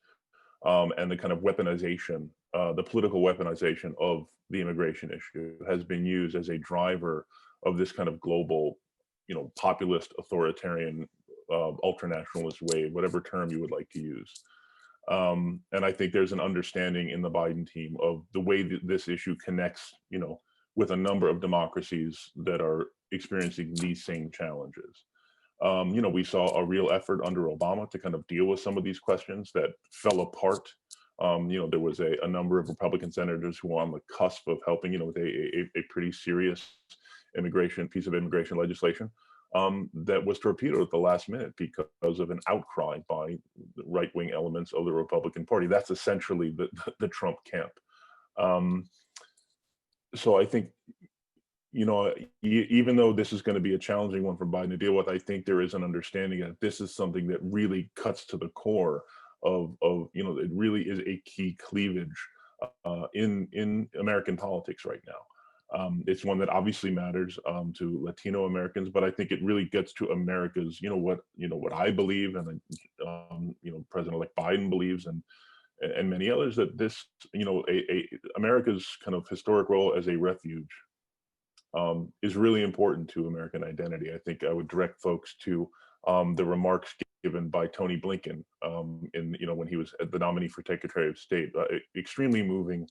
and the kind of weaponization, the political weaponization of the immigration issue has been used as a driver of this kind of global, populist, authoritarian, ultranationalist wave, whatever term you would like to use. And I think there's an understanding in the Biden team of the way that this issue connects, with a number of democracies that are experiencing these same challenges. We saw a real effort under Obama to kind of deal with some of these questions that fell apart. There was a number of Republican senators who were on the cusp of helping, with a pretty serious piece of immigration legislation that was torpedoed at the last minute because of an outcry by the right-wing elements of the Republican Party. That's essentially the Trump camp. So I think, even though this is going to be a challenging one for Biden to deal with, I think there is an understanding that this is something that really cuts to the core of it really is a key cleavage in American politics right now. It's one that obviously matters to Latino Americans, but I think it really gets to America's, what I believe, and President-elect Biden believes, and many others, that this, America's kind of historic role as a refuge is really important to American identity. I think I would direct folks to the remarks given by Tony Blinken when he was the nominee for Secretary of State. Extremely moving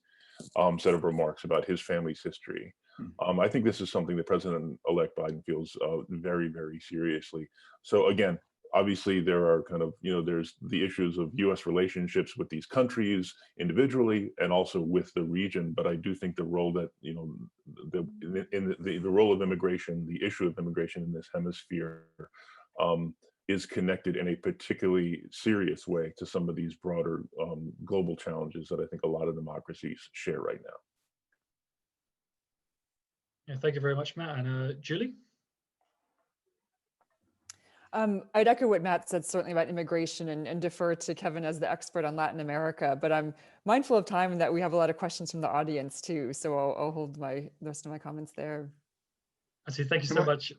set of remarks about his family's history. I think this is something that President-elect Biden feels very, very seriously. So again, obviously there are kind of, there's the issues of US relationships with these countries individually and also with the region. But I do think the role that, the role of immigration, the issue of immigration in this hemisphere is connected in a particularly serious way to some of these broader global challenges that I think a lot of democracies share right now. Yeah, thank you very much, Matt. And Julie? I'd echo what Matt said, certainly about immigration, and defer to Kevin as the expert on Latin America, but I'm mindful of time and that we have a lot of questions from the audience too, so I'll hold the rest of my comments there. Actually, thank you so much.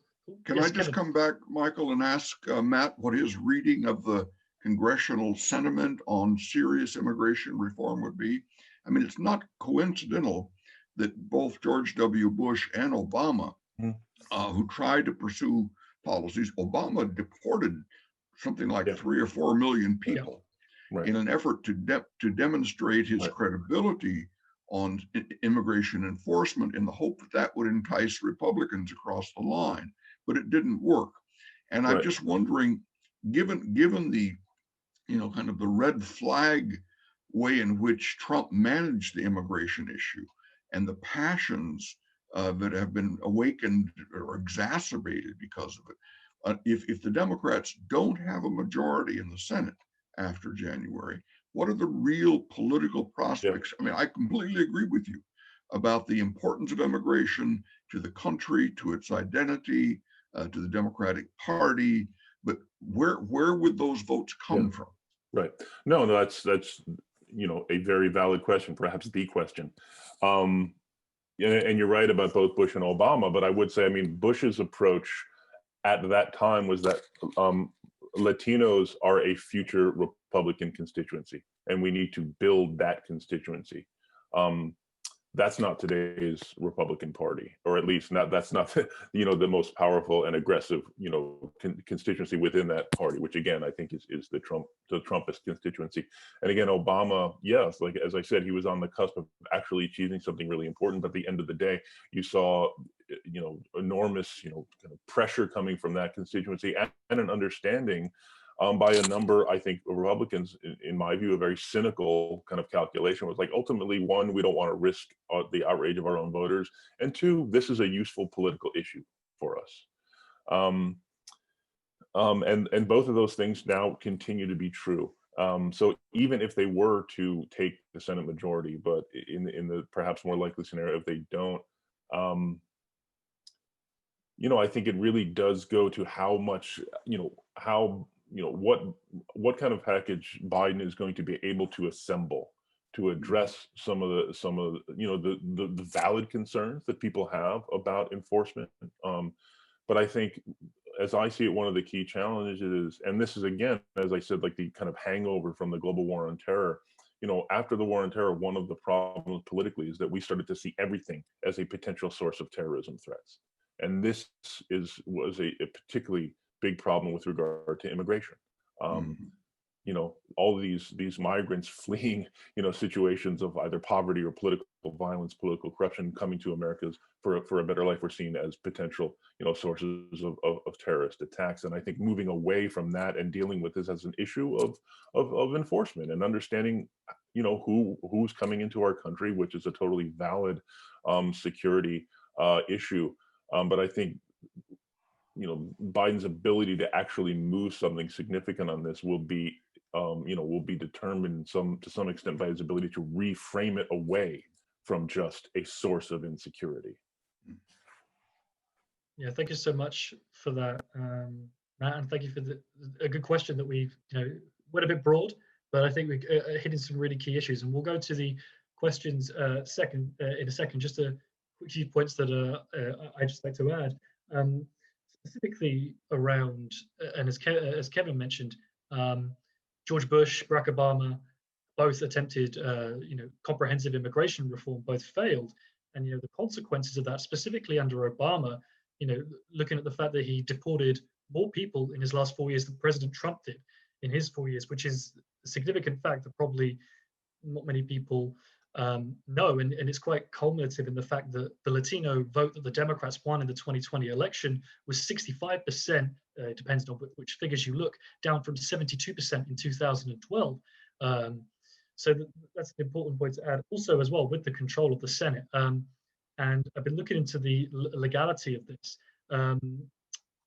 Can I just come back, Michael, and ask Matt what his reading of the congressional sentiment on serious immigration reform would be? I mean, it's not coincidental that both George W. Bush and Obama, who tried to pursue policies, Obama deported something like 3 or 4 million people in an effort to demonstrate his credibility on immigration enforcement, in the hope that that would entice Republicans across the line. But it didn't work. And I'm just wondering, given the, kind of the red flag way in which Trump managed the immigration issue and the passions that have been awakened or exacerbated because of it, if the Democrats don't have a majority in the Senate after January, what are the real political prospects? I mean, I completely agree with you about the importance of immigration to the country, to its identity, to the Democratic Party, but where would those votes come from? Right. No, that's a very valid question, perhaps the question. And you're right about both Bush and Obama, but I would say, I mean, Bush's approach at that time was that Latinos are a future Republican constituency, and we need to build that constituency. That's not today's Republican Party, or at least that's not the most powerful and aggressive constituency within that party, which again I think is the Trumpist constituency. And again, Obama, yes, like as I said, he was on the cusp of actually achieving something really important. But at the end of the day, you saw enormous kind of pressure coming from that constituency and an understanding by a number, I think, of Republicans, in my view, a very cynical kind of calculation was like, ultimately, one, we don't want to risk the outrage of our own voters, and two, this is a useful political issue for us. And both of those things now continue to be true. So even if they were to take the Senate majority, but in the perhaps more likely scenario, if they don't, I think it really does go to how much, what kind of package Biden is going to be able to assemble to address some of the you know, the valid concerns that people have about enforcement. But I think, as I see it, one of the key challenges is, and this is again, as I said, like the kind of hangover from the global war on terror. You know, after the war on terror, one of the problems politically is that we started to see everything as a potential source of terrorism threats. And this was a particularly big problem with regard to immigration. You know, all of these migrants fleeing, you know, situations of either poverty or political violence, political corruption, coming to Americas for a better life, were seen as potential, you know, sources of terrorist attacks. And I think moving away from that and dealing with this as an issue of enforcement and understanding, you know, who's coming into our country, which is a totally valid security issue. But I think, you know, Biden's ability to actually move something significant on this will be, you know, will be determined to some extent by his ability to reframe it away from just a source of insecurity. Yeah, thank you so much for that, Matt, and thank you for a good question that we, you know, went a bit broad, but I think we hitting some really key issues, and we'll go to the questions in a second. Just a quick few points that I just like to add, specifically around, and as Kevin mentioned, George Bush, Barack Obama, both attempted, you know, comprehensive immigration reform, both failed, and you know the consequences of that, specifically under Obama. You know, looking at the fact that he deported more people in his last 4 years than President Trump did in his 4 years, which is a significant fact that probably not many people know, and it's quite culminative in the fact that the Latino vote that the Democrats won in the 2020 election was 65%, depends on which figures you look, down from 72% in 2012. So that's an important point to add. Also, as well, with the control of the Senate, and I've been looking into the legality of this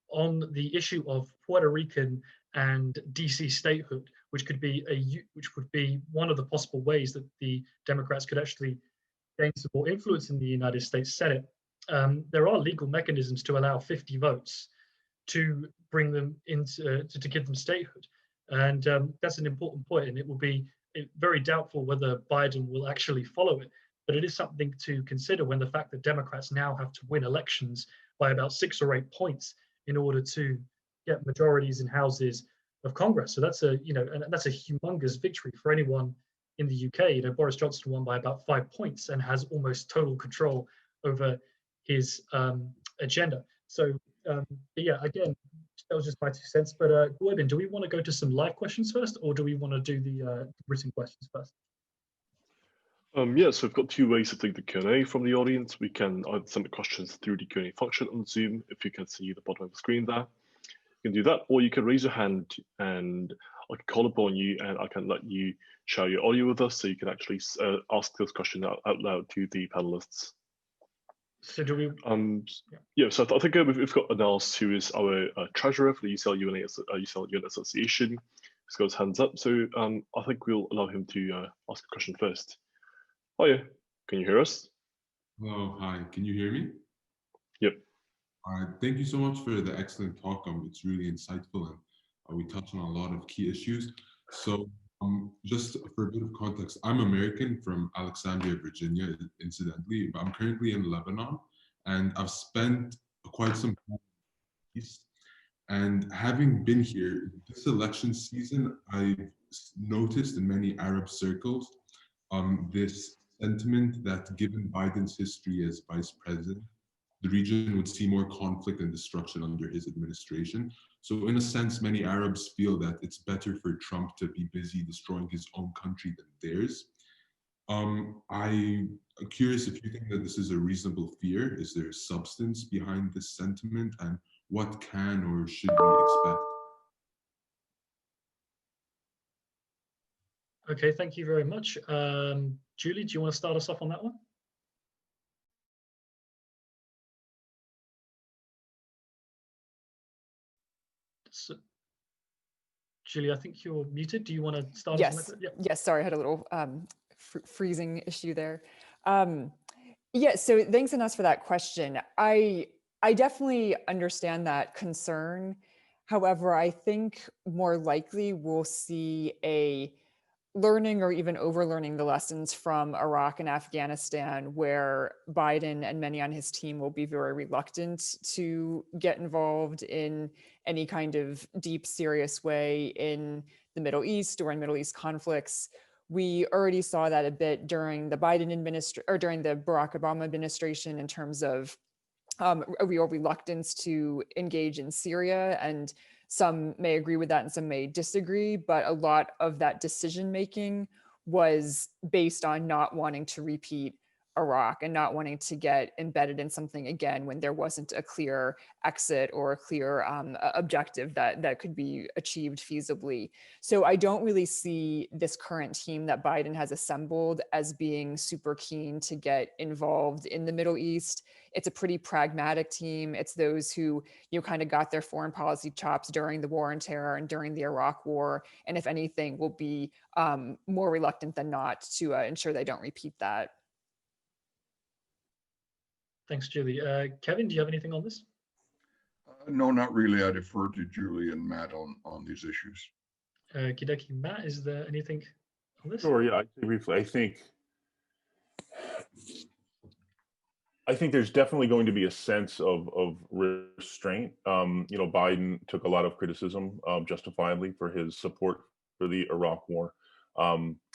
on the issue of Puerto Rican and DC statehood, which would be one of the possible ways that the Democrats could actually gain some more influence in the United States Senate. There are legal mechanisms to allow 50 votes to bring them into to give them statehood, and that's an important point. And it will be very doubtful whether Biden will actually follow it. But it is something to consider when the fact that Democrats now have to win elections by about 6 or 8 points in order to get majorities in houses of Congress. So that's a, you know, and that's a humongous victory for anyone in the UK. You know, Boris Johnson won by about 5 points and has almost total control over his agenda. So yeah, again, that was just my 2 cents. But Gordon, do we want to go to some live questions first, or do we want to do the written questions first? Yeah, so we've got 2 ways to take the Q&A from the audience. We can either send the questions through the Q&A function on Zoom, if you can see the bottom of the screen there. You can do that, or you can raise your hand and I can call upon you and I can let you share your audio with us so you can actually ask this question out loud to the panelists. So do we? Yeah, so I think we've got Anals, who is our treasurer for the UCLUNA Association. He's got his hands up, so I think we'll allow him to ask a question first. Hiya, can you hear us? Hello, hi, can you hear me? Yep. All right, thank you so much for the excellent talk. It's really insightful, and we touched on a lot of key issues. So just for a bit of context, I'm American from Alexandria, Virginia, incidentally, but I'm currently in Lebanon, and I've spent quite some time in the East. And having been here, this election season, I've noticed in many Arab circles this sentiment that given Biden's history as vice president, the region would see more conflict and destruction under his administration. So in a sense, many Arabs feel that it's better for Trump to be busy destroying his own country than theirs. I'm curious if you think that this is a reasonable fear. Is there substance behind this sentiment, and what can or should we expect? Okay, thank you very much. Julie, do you want to start us off on that one? So, Julie, I think you're muted. Do you want to start? Yes. Yeah. Yes. Sorry, I had a little freezing issue there. Yeah. So thanks, Anas, for that question. I definitely understand that concern. However, I think more likely we'll see a learning or even overlearning the lessons from Iraq and Afghanistan, where Biden and many on his team will be very reluctant to get involved in any kind of deep, serious way in the Middle East or in Middle East conflicts. We already saw that a bit during the Biden administration or during the Barack Obama administration in terms of a real reluctance to engage in Syria. And some may agree with that and some may disagree, but a lot of that decision making was based on not wanting to repeat Iraq and not wanting to get embedded in something again when there wasn't a clear exit or a clear objective that could be achieved feasibly. So I don't really see this current team that Biden has assembled as being super keen to get involved in the Middle East. It's a pretty pragmatic team. It's those who kind of got their foreign policy chops during the war on terror and during the Iraq war, and if anything, will be more reluctant than not to ensure they don't repeat that. Thanks, Julie. Kevin, do you have anything on this? No, not really. I defer to Julie and Matt on these issues. Kideki, Matt, is there anything on this? Sure, yeah, I say briefly. I think there's definitely going to be a sense of restraint. Biden took a lot of criticism, justifiably, for his support for the Iraq War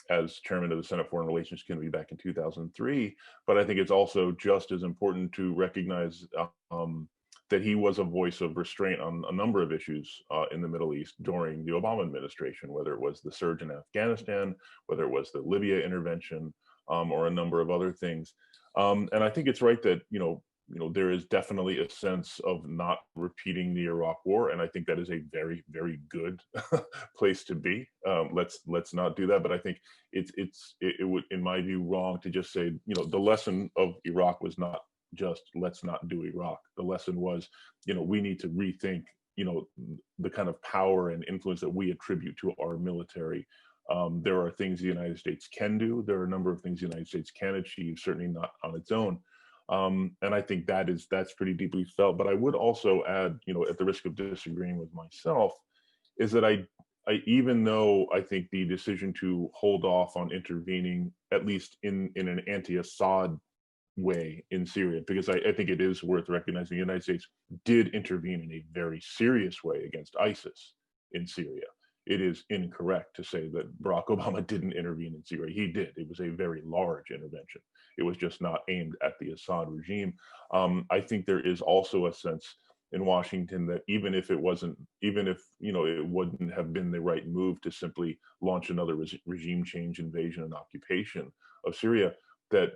as chairman of the Senate Foreign Relations Committee back in 2003. But I think it's also just as important to recognize that he was a voice of restraint on a number of issues in the Middle East during the Obama administration, whether it was the surge in Afghanistan, whether it was the Libya intervention, or a number of other things. And I think it's right that, there is definitely a sense of not repeating the Iraq War. And I think that is a very, very good place to be. Let's not do that. But I think it would, in my view, wrong to just say, the lesson of Iraq was not just let's not do Iraq. The lesson was, we need to rethink, the kind of power and influence that we attribute to our military. There are things the United States can do. There are a number of things the United States can achieve, certainly not on its own. And I think that's pretty deeply felt. But I would also add, at the risk of disagreeing with myself, is that I even though I think the decision to hold off on intervening, at least in an anti-Assad way in Syria, because I think it is worth recognizing the United States did intervene in a very serious way against ISIS in Syria. It is incorrect to say that Barack Obama didn't intervene in Syria. He did. It was a very large intervention. It was just not aimed at the Assad regime. I think there is also a sense in Washington that even if it wouldn't have been the right move to simply launch another regime change, invasion, and occupation of Syria, that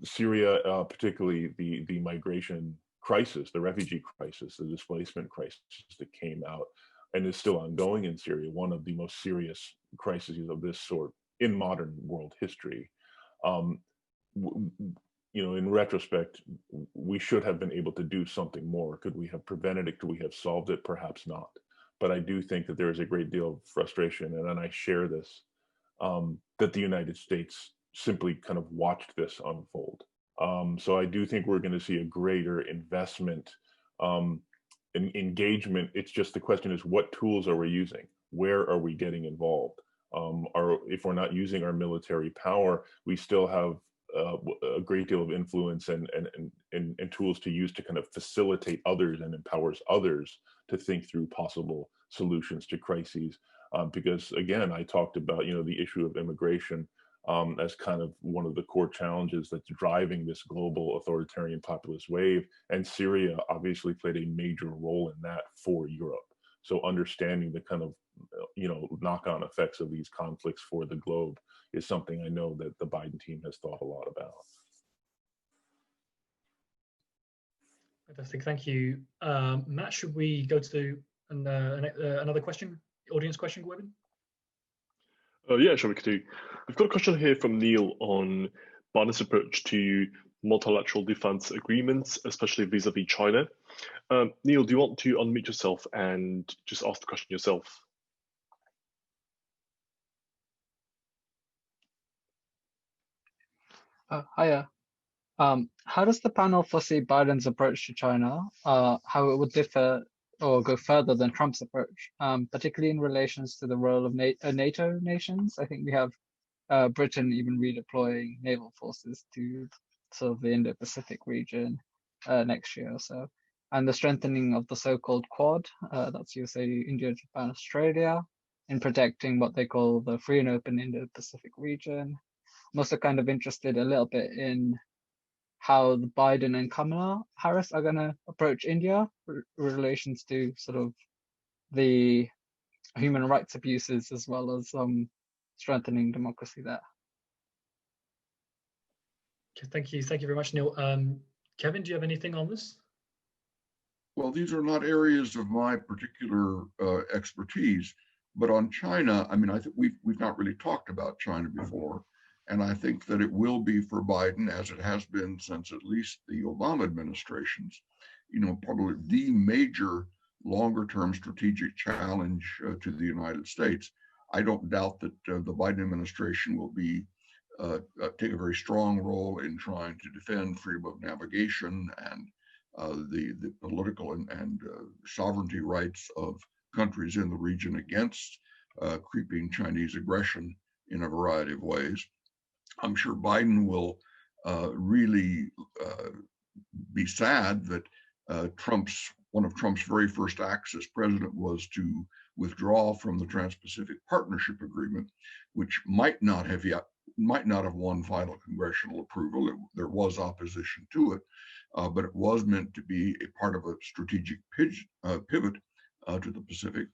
Syria, particularly the migration crisis, the refugee crisis, the displacement crisis that came out and is still ongoing in Syria, one of the most serious crises of this sort in modern world history. In retrospect, we should have been able to do something more. Could we have prevented it? Could we have solved it? Perhaps not. But I do think that there is a great deal of frustration, and I share this, that the United States simply kind of watched this unfold. So I do think we're going to see a greater investment engagement. It's just the question is, what tools are we using? Where are we getting involved? If we're not using our military power, we still have a great deal of influence and tools to use to kind of facilitate others and empowers others to think through possible solutions to crises. Because again, I talked about the issue of immigration as kind of one of the core challenges that's driving this global authoritarian populist wave. And Syria obviously played a major role in that for Europe. So understanding the kind of, knock-on effects of these conflicts for the globe is something I know that the Biden team has thought a lot about. Fantastic, thank you. Matt, should we go to another question, audience question, Gwynn? Yeah, sure, we could do. We've got a question here from Neil on Biden's approach to multilateral defense agreements, especially vis-a-vis China. Neil, do you want to unmute yourself and just ask the question yourself? Hiya. How does the panel foresee Biden's approach to China, how it would differ or go further than Trump's approach, particularly in relations to the role of NATO nations. I think we have Britain even redeploying naval forces to sort of the Indo-Pacific region next year or so, and the strengthening of the so-called Quad, that's USA, India, Japan, Australia, in protecting what they call the free and open Indo-Pacific region. I'm also kind of interested a little bit in how Biden and Kamala Harris are going to approach India in relations to sort of the human rights abuses as well as strengthening democracy there. Okay, thank you very much, Neil. Kevin, do you have anything on this? Well, these are not areas of my particular expertise, but on China, I mean, I think we've not really talked about China before, and I think that it will be for Biden, as it has been since at least the Obama administrations, you know, probably the major longer-term strategic challenge to the United States. I don't doubt that the Biden administration will be take a very strong role in trying to defend freedom of navigation and the political and sovereignty rights of countries in the region against creeping Chinese aggression in a variety of ways. I'm sure Biden will really be sad that one of Trump's very first acts as president was to withdraw from the Trans-Pacific Partnership Agreement, which might not have won final congressional approval. There was opposition to it, but it was meant to be a part of a strategic pivot to the Pacific,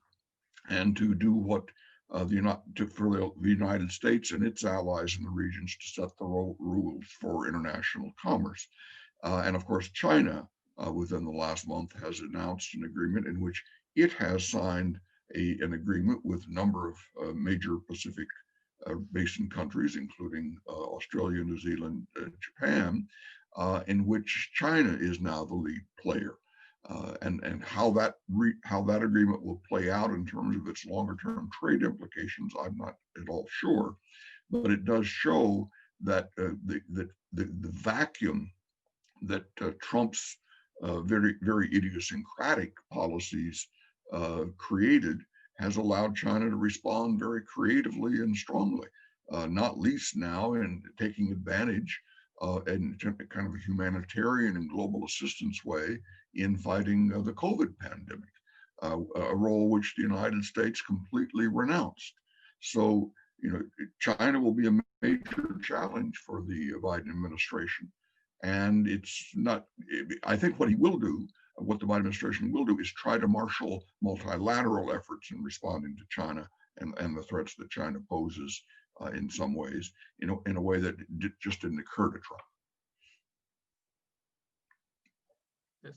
and to do what for the United States and its allies in the regions to set the rules for international commerce. And of course, China, within the last month, has announced an agreement in which it has signed an agreement with a number of major Pacific basin countries, including Australia, New Zealand, Japan, in which China is now the lead player. And how that agreement will play out in terms of its longer-term trade implications, I'm not at all sure, but it does show that the vacuum that Trump's very idiosyncratic policies created has allowed China to respond very creatively and strongly, not least now in taking advantage in kind of a humanitarian and global assistance way in fighting the COVID pandemic, a role which the United States completely renounced. So, you know, China will be a major challenge for the Biden administration. And it's not, I think what the Biden administration will do is try to marshal multilateral efforts in responding to China and the threats that China poses in some ways, you know, in a way that just didn't occur to Trump.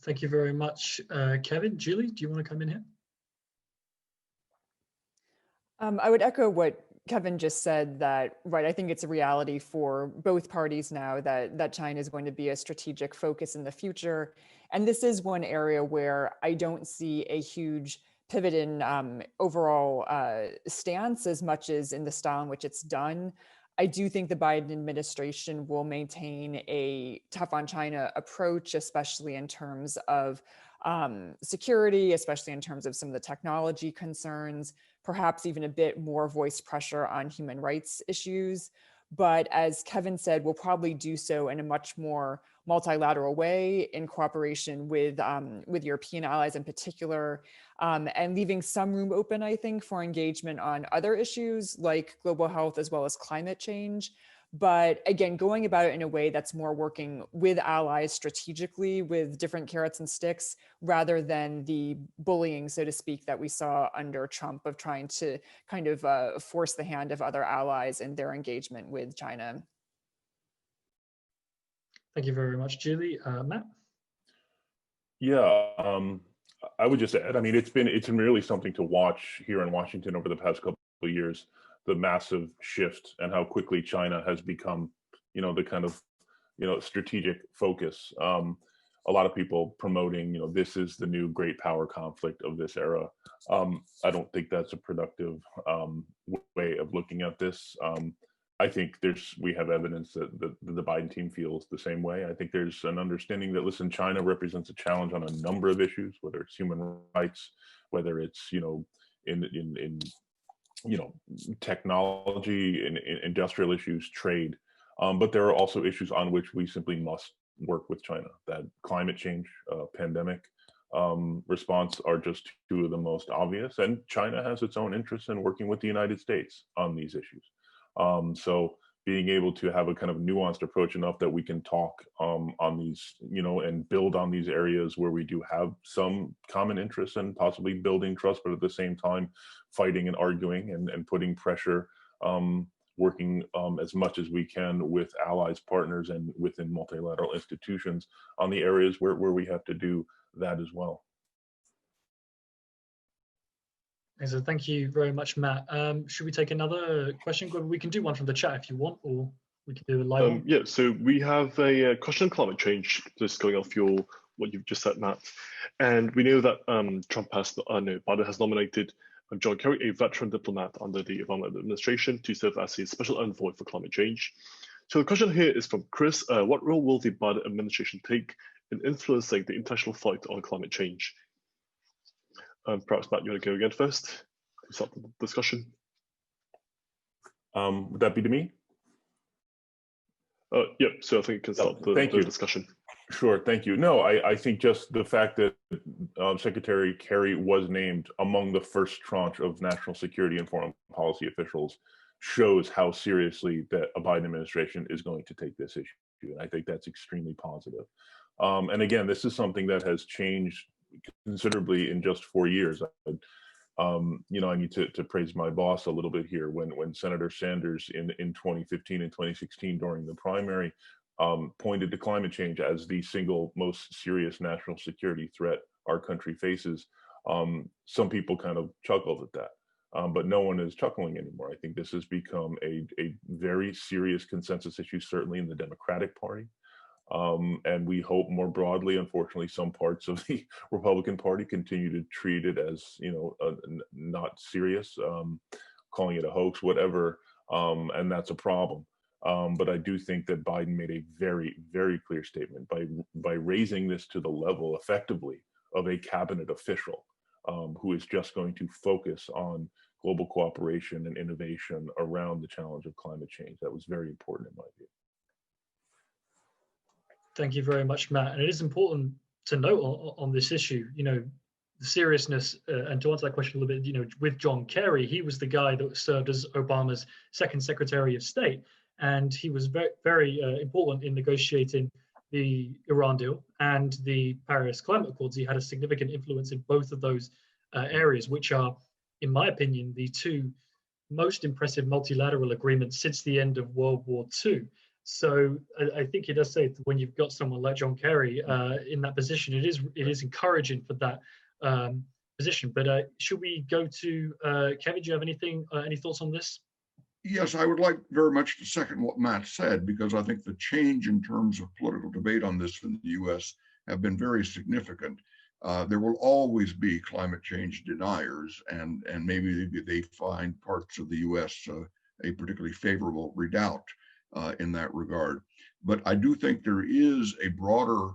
Thank you very much, Kevin. Julie, do you want to come in here? I would echo what Kevin just said, that, right, I think it's a reality for both parties now that China is going to be a strategic focus in the future. And this is one area where I don't see a huge pivot in overall stance as much as in the style in which it's done. I do think the Biden administration will maintain a tough on China approach, especially in terms of security, especially in terms of some of the technology concerns, perhaps even a bit more voice pressure on human rights issues. But as Kevin said, we'll probably do so in a much more multilateral way in cooperation with European allies in particular, and leaving some room open, I think, for engagement on other issues like global health as well as climate change. But again, going about it in a way that's more working with allies strategically with different carrots and sticks, rather than the bullying, so to speak, that we saw under Trump of trying to kind of force the hand of other allies in their engagement with China. Thank you very much, Julie. Matt? Yeah, I would just add, I mean, it's been really something to watch here in Washington over the past couple of years, the massive shift and how quickly China has become, you know, the kind of, you know, strategic focus. A lot of people promoting, you know, this is the new great power conflict of this era. I don't think that's a productive way of looking at this. I think we have evidence that the Biden team feels the same way. I think there's an understanding that, listen, China represents a challenge on a number of issues, whether it's human rights, whether it's, in technology, in industrial issues, trade. But there are also issues on which we simply must work with China. That climate change, pandemic response are just two of the most obvious. And China has its own interests in working with the United States on these issues. So being able to have a kind of nuanced approach enough that we can talk on these, and build on these areas where we do have some common interests and possibly building trust, but at the same time, fighting and arguing and putting pressure, working as much as we can with allies, partners, and within multilateral institutions on the areas where we have to do that as well. So thank you very much, Matt. Should we take another question? We can do one from the chat if you want, or we can do a live one. Yeah, so we have a question on climate change, just going off what you've just said, Matt. And we know that Biden has nominated John Kerry, a veteran diplomat under the Obama administration, to serve as a special envoy for climate change. So the question here is from Chris. What role will the Biden administration take in influencing the international fight on climate change? Perhaps, Matt, you want to go again first to start the discussion? Would that be to me? Yep, so I think you can start the discussion. Sure, thank you. No, I think just the fact that Secretary Kerry was named among the first tranche of national security and foreign policy officials shows how seriously that a Biden administration is going to take this issue. And I think that's extremely positive. And again, this is something that has changed considerably in just 4 years. I need to praise my boss a little bit here. When Senator Sanders in 2015 and 2016 during the primary pointed to climate change as the single most serious national security threat our country faces, some people kind of chuckled at that. But no one is chuckling anymore. I think this has become a very serious consensus issue, certainly in the Democratic Party. And we hope more broadly, unfortunately, some parts of the Republican Party continue to treat it as, not serious, calling it a hoax, whatever, and that's a problem. But I do think that Biden made a very, very clear statement by raising this to the level, effectively, of a cabinet official who is just going to focus on global cooperation and innovation around the challenge of climate change. That was very important in my view. Thank you very much, Matt. And it is important to note on this issue, the seriousness, and to answer that question a little bit, with John Kerry, he was the guy that served as Obama's second Secretary of State. And he was very, very important in negotiating the Iran deal and the Paris Climate Accords. He had a significant influence in both of those areas, which are, in my opinion, the two most impressive multilateral agreements since the end of World War II. So I think it does say that when you've got someone like John Kerry in that position, it is encouraging for that position. But should we go to Kevin? Do you have any thoughts on this? Yes, I would like very much to second what Matt said, because I think the change in terms of political debate on this in the U.S. have been very significant. There will always be climate change deniers, and maybe they find parts of the U.S. A particularly favorable redoubt in that regard. But I do think there is a broader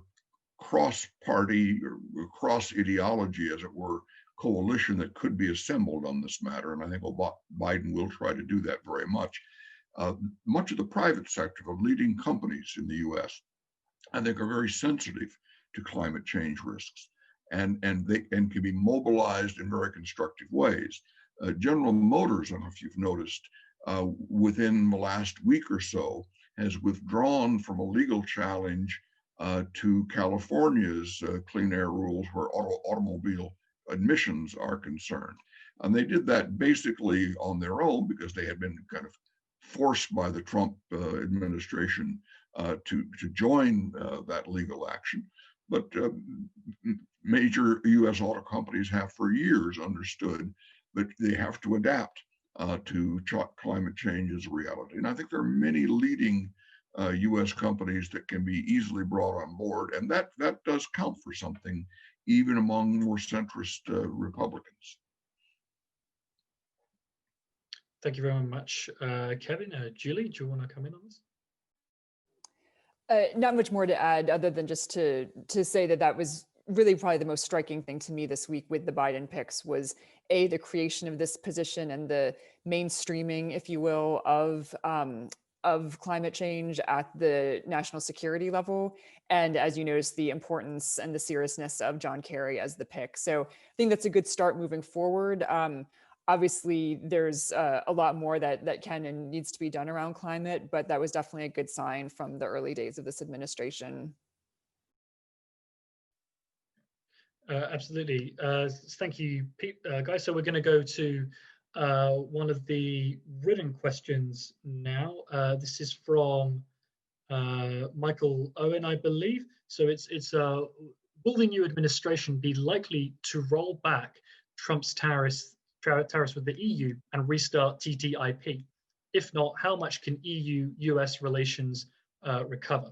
cross-party or cross-ideology, as it were, coalition that could be assembled on this matter. And I think Biden will try to do that very much. Much of the private sector of leading companies in the US, I think, are very sensitive to climate change risks, and can be mobilized in very constructive ways. General Motors, I don't know if you've noticed, within the last week or so, has withdrawn from a legal challenge to California's clean air rules where automobile emissions are concerned. And they did that basically on their own because they had been kind of forced by the Trump administration to join that legal action. But major US auto companies have for years understood that they have to adapt to climate change as a reality. And I think there are many leading US companies that can be easily brought on board. And that does count for something, even among more centrist Republicans. Thank you very much, Kevin. Julie, do you want to come in on this? Not much more to add other than just to say that that was really probably the most striking thing to me this week with the Biden picks was the creation of this position and the mainstreaming, if you will, of climate change at the national security level. And as you noticed, the importance and the seriousness of John Kerry as the pick. So I think that's a good start moving forward. Obviously, there's a lot more that can and needs to be done around climate, but that was definitely a good sign from the early days of this administration. Absolutely. Thank you, guys. So we're going to go to one of the written questions now. This is from Michael Owen, I believe. So it's will the new administration be likely to roll back Trump's tariffs with the EU and restart TTIP? If not, how much can EU-US relations recover?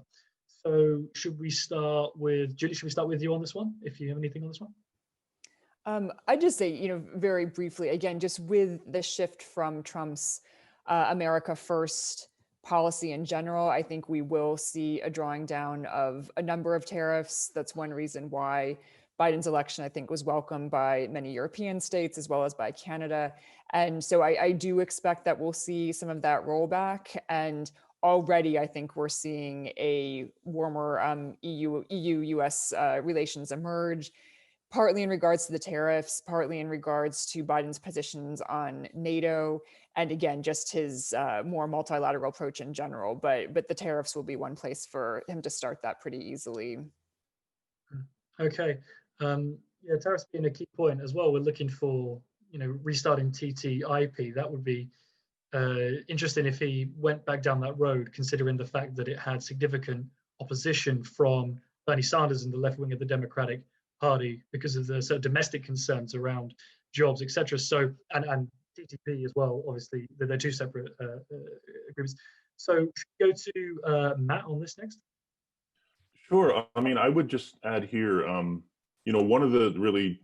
So should we start with, Julie, should we start with you on this one, if you have anything on this one? I'd just say, very briefly, again, just with the shift from Trump's America First policy in general, I think we will see a drawing down of a number of tariffs. That's one reason why Biden's election, I think, was welcomed by many European states as well as by Canada. And so I do expect that we'll see some of that rollback. And already, I think we're seeing a warmer EU-US relations emerge, partly in regards to the tariffs, partly in regards to Biden's positions on NATO, and again, just his more multilateral approach in general. But the tariffs will be one place for him to start that pretty easily. Okay. Yeah, tariffs being a key point as well. We're looking for, restarting TTIP. That would be interesting if he went back down that road, considering the fact that it had significant opposition from Bernie Sanders and the left wing of the Democratic Party because of the sort of domestic concerns around jobs, etc. So, and TTP as well, obviously, they're two separate agreements. So, should we go to Matt on this next? Sure. I mean, I would just add here, one of the really,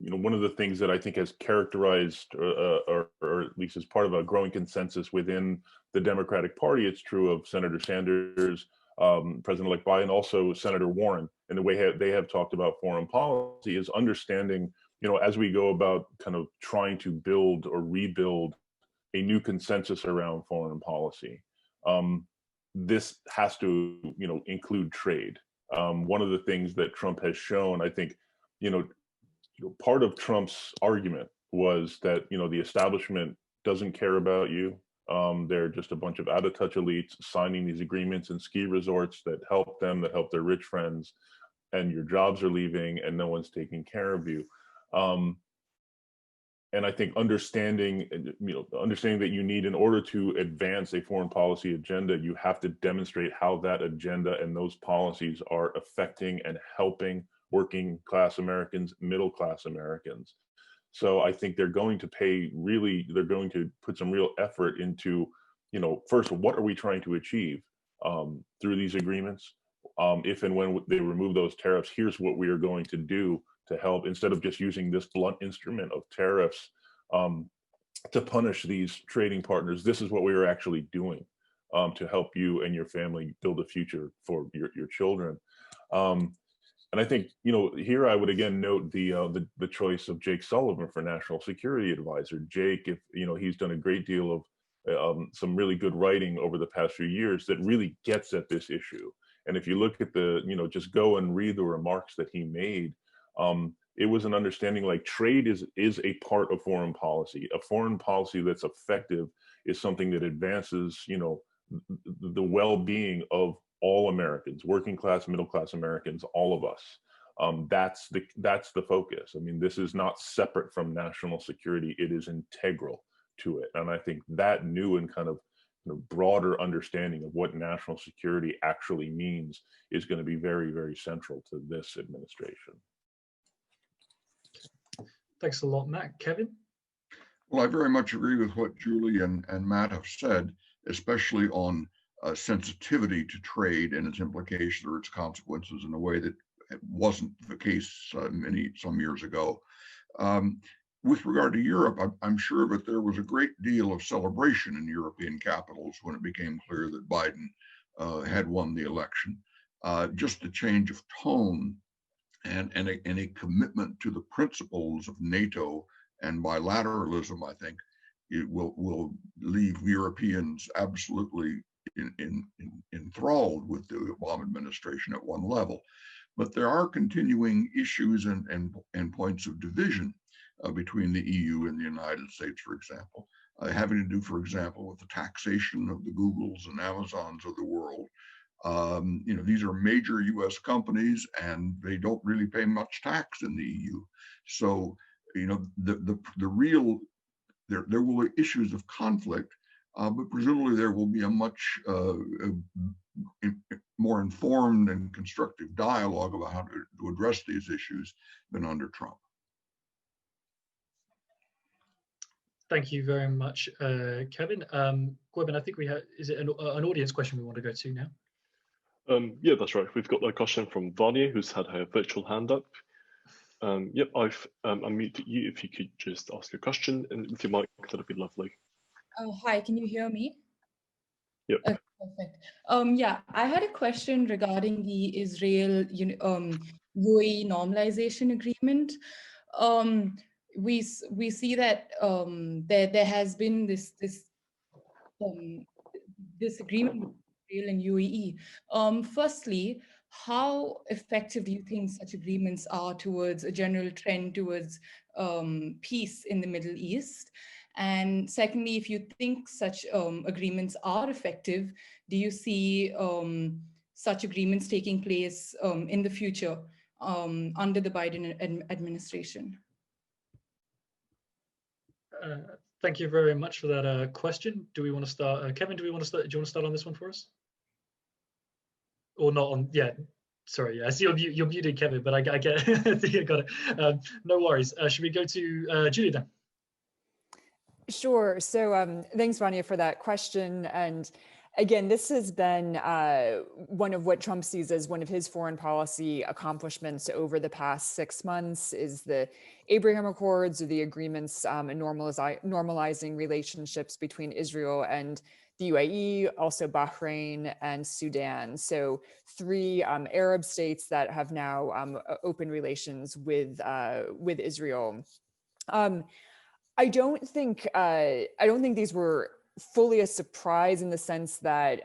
one of the things that I think has characterized, or at least as part of a growing consensus within the Democratic Party, it's true of Senator Sanders, President-elect Biden, also Senator Warren, and the way they have talked about foreign policy is understanding, as we go about kind of trying to build or rebuild a new consensus around foreign policy. This has to, include trade. One of the things that Trump has shown, I think, part of Trump's argument was that, the establishment doesn't care about you. They're just a bunch of out-of-touch elites signing these agreements in ski resorts that help them, that help their rich friends, and your jobs are leaving and no one's taking care of you. And I think understanding that you need, in order to advance a foreign policy agenda, you have to demonstrate how that agenda and those policies are affecting and helping working class Americans, middle class Americans. So I think they're going to put some real effort into, first, what are we trying to achieve through these agreements? If and when they remove those tariffs, here's what we are going to do to help, instead of just using this blunt instrument of tariffs to punish these trading partners. This is what we are actually doing to help you and your family build a future for your children. And I think, here I would again note the choice of Jake Sullivan for National Security Advisor. Jake, if he's done a great deal of some really good writing over the past few years that really gets at this issue. And if you look at just go and read the remarks that he made, it was an understanding like trade is a part of foreign policy. A foreign policy that's effective is something that advances, the well-being of all Americans, working class, middle class Americans, all of us. That's the focus. I mean, this is not separate from national security. It is integral to it. And I think that new and kind of broader understanding of what national security actually means is going to be very, very central to this administration. Thanks a lot, Matt. Kevin? Well, I very much agree with what Julie and Matt have said, especially on sensitivity to trade and its implications or its consequences in a way that wasn't the case some years ago. with regard to Europe, I'm sure that there was a great deal of celebration in European capitals when it became clear that Biden had won the election. Just a change of tone and a commitment to the principles of NATO and bilateralism, I think, it will leave Europeans absolutely enthralled with the Obama administration at one level. But there are continuing issues and points of division between the EU and the United States, for example, having to do, for example, with the taxation of the Googles and Amazons of the world. These are major U.S. companies, and they don't really pay much tax in the EU. So, the real there will be issues of conflict, but presumably there will be a much more informed and constructive dialogue about how to address these issues than under Trump. Thank you very much, Kevin. Gweben, I think we have, is it an audience question we want to go to now? Yeah, that's right. We've got a question from Vanya, who's had her virtual hand up. Yep, I've unmuted you. If you could just ask your question and with your mic, that'd be lovely. Hi, can you hear me? Yep. Perfect. Yeah, I had a question regarding the Israel UAE normalization agreement. We see that there has been this agreement with Israel and UAE. Firstly, how effective do you think such agreements are towards a general trend towards peace in the Middle East? And secondly, if you think such agreements are effective, do you see such agreements taking place in the future under the Biden administration? Thank you very much for that question. Do we want to start, Kevin? Do you want to start on this one for us? Or not on? Yeah, sorry. I see you're muted, Kevin, but I get. I think I got it. No worries. Should we go to Julie then? Sure. So thanks, Vanya, for that question. And again, this has been one of what Trump sees as one of his foreign policy accomplishments over the past 6 months is the Abraham Accords, or the agreements normalizing relationships between Israel and the UAE, also Bahrain and Sudan. So 3 Arab states that have now open relations with Israel. I don't think these were fully a surprise in the sense that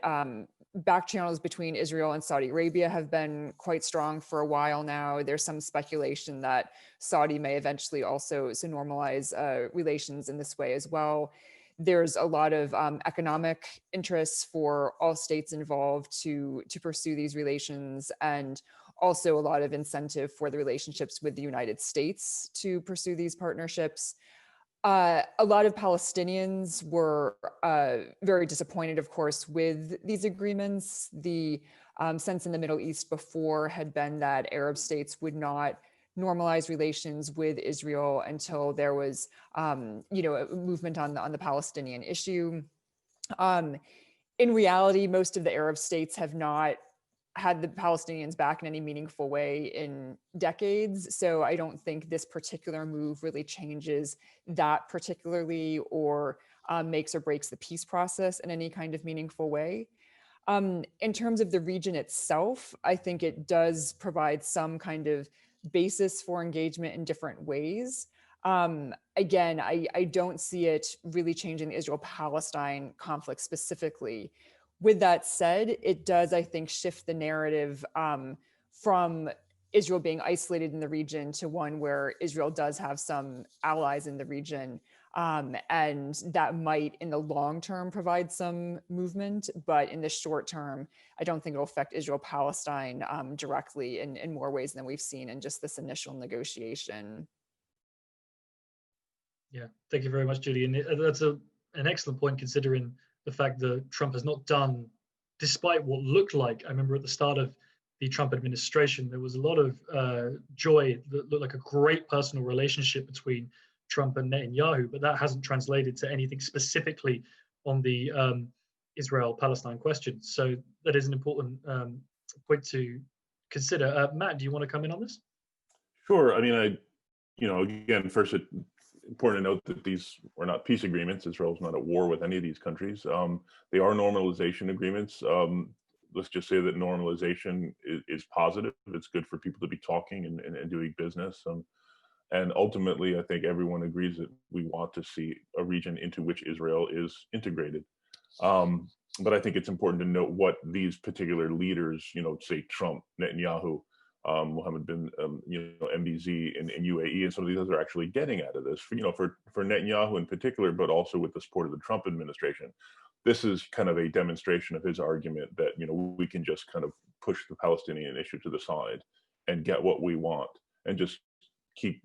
back channels between Israel and Saudi Arabia have been quite strong for a while now. There's some speculation that Saudi may eventually also normalize relations in this way as well. There's a lot of economic interests for all states involved to pursue these relations, and also a lot of incentive for the relationships with the United States to pursue these partnerships. A lot of Palestinians were very disappointed, of course, with these agreements. The sense in the Middle East before had been that Arab states would not normalize relations with Israel until there was, a movement on the Palestinian issue. In reality, most of the Arab states have not had the Palestinians back in any meaningful way in decades. So I don't think this particular move really changes that particularly, or makes or breaks the peace process in any kind of meaningful way. In terms of the region itself, I think it does provide some kind of basis for engagement in different ways. Again, I don't see it really changing the Israel-Palestine conflict specifically. With that said, it does, I think, shift the narrative from Israel being isolated in the region to one where Israel does have some allies in the region. And that might, in the long term, provide some movement. But in the short term, I don't think it'll affect Israel-Palestine directly in more ways than we've seen in just this initial negotiation. Yeah, thank you very much, Julie. And that's an excellent point, considering the fact that Trump has not done, despite what looked like, I remember at the start of the Trump administration, there was a lot of joy that looked like a great personal relationship between Trump and Netanyahu, but that hasn't translated to anything specifically on the Israel-Palestine question. So that is an important point to consider. Matt, do you want to come in on this? Sure. I mean, again, first, important to note that these were not peace agreements. Israel's not at war with any of these countries. They are normalization agreements. Let's just say that normalization is positive. It's good for people to be talking and doing business. And ultimately, I think everyone agrees that we want to see a region into which Israel is integrated. But I think it's important to note what these particular leaders, say Trump, Netanyahu, Mohammed bin, MBZ and UAE, and some of these others are actually getting out of this. For Netanyahu in particular, but also with the support of the Trump administration, this is kind of a demonstration of his argument that we can just kind of push the Palestinian issue to the side and get what we want, and just keep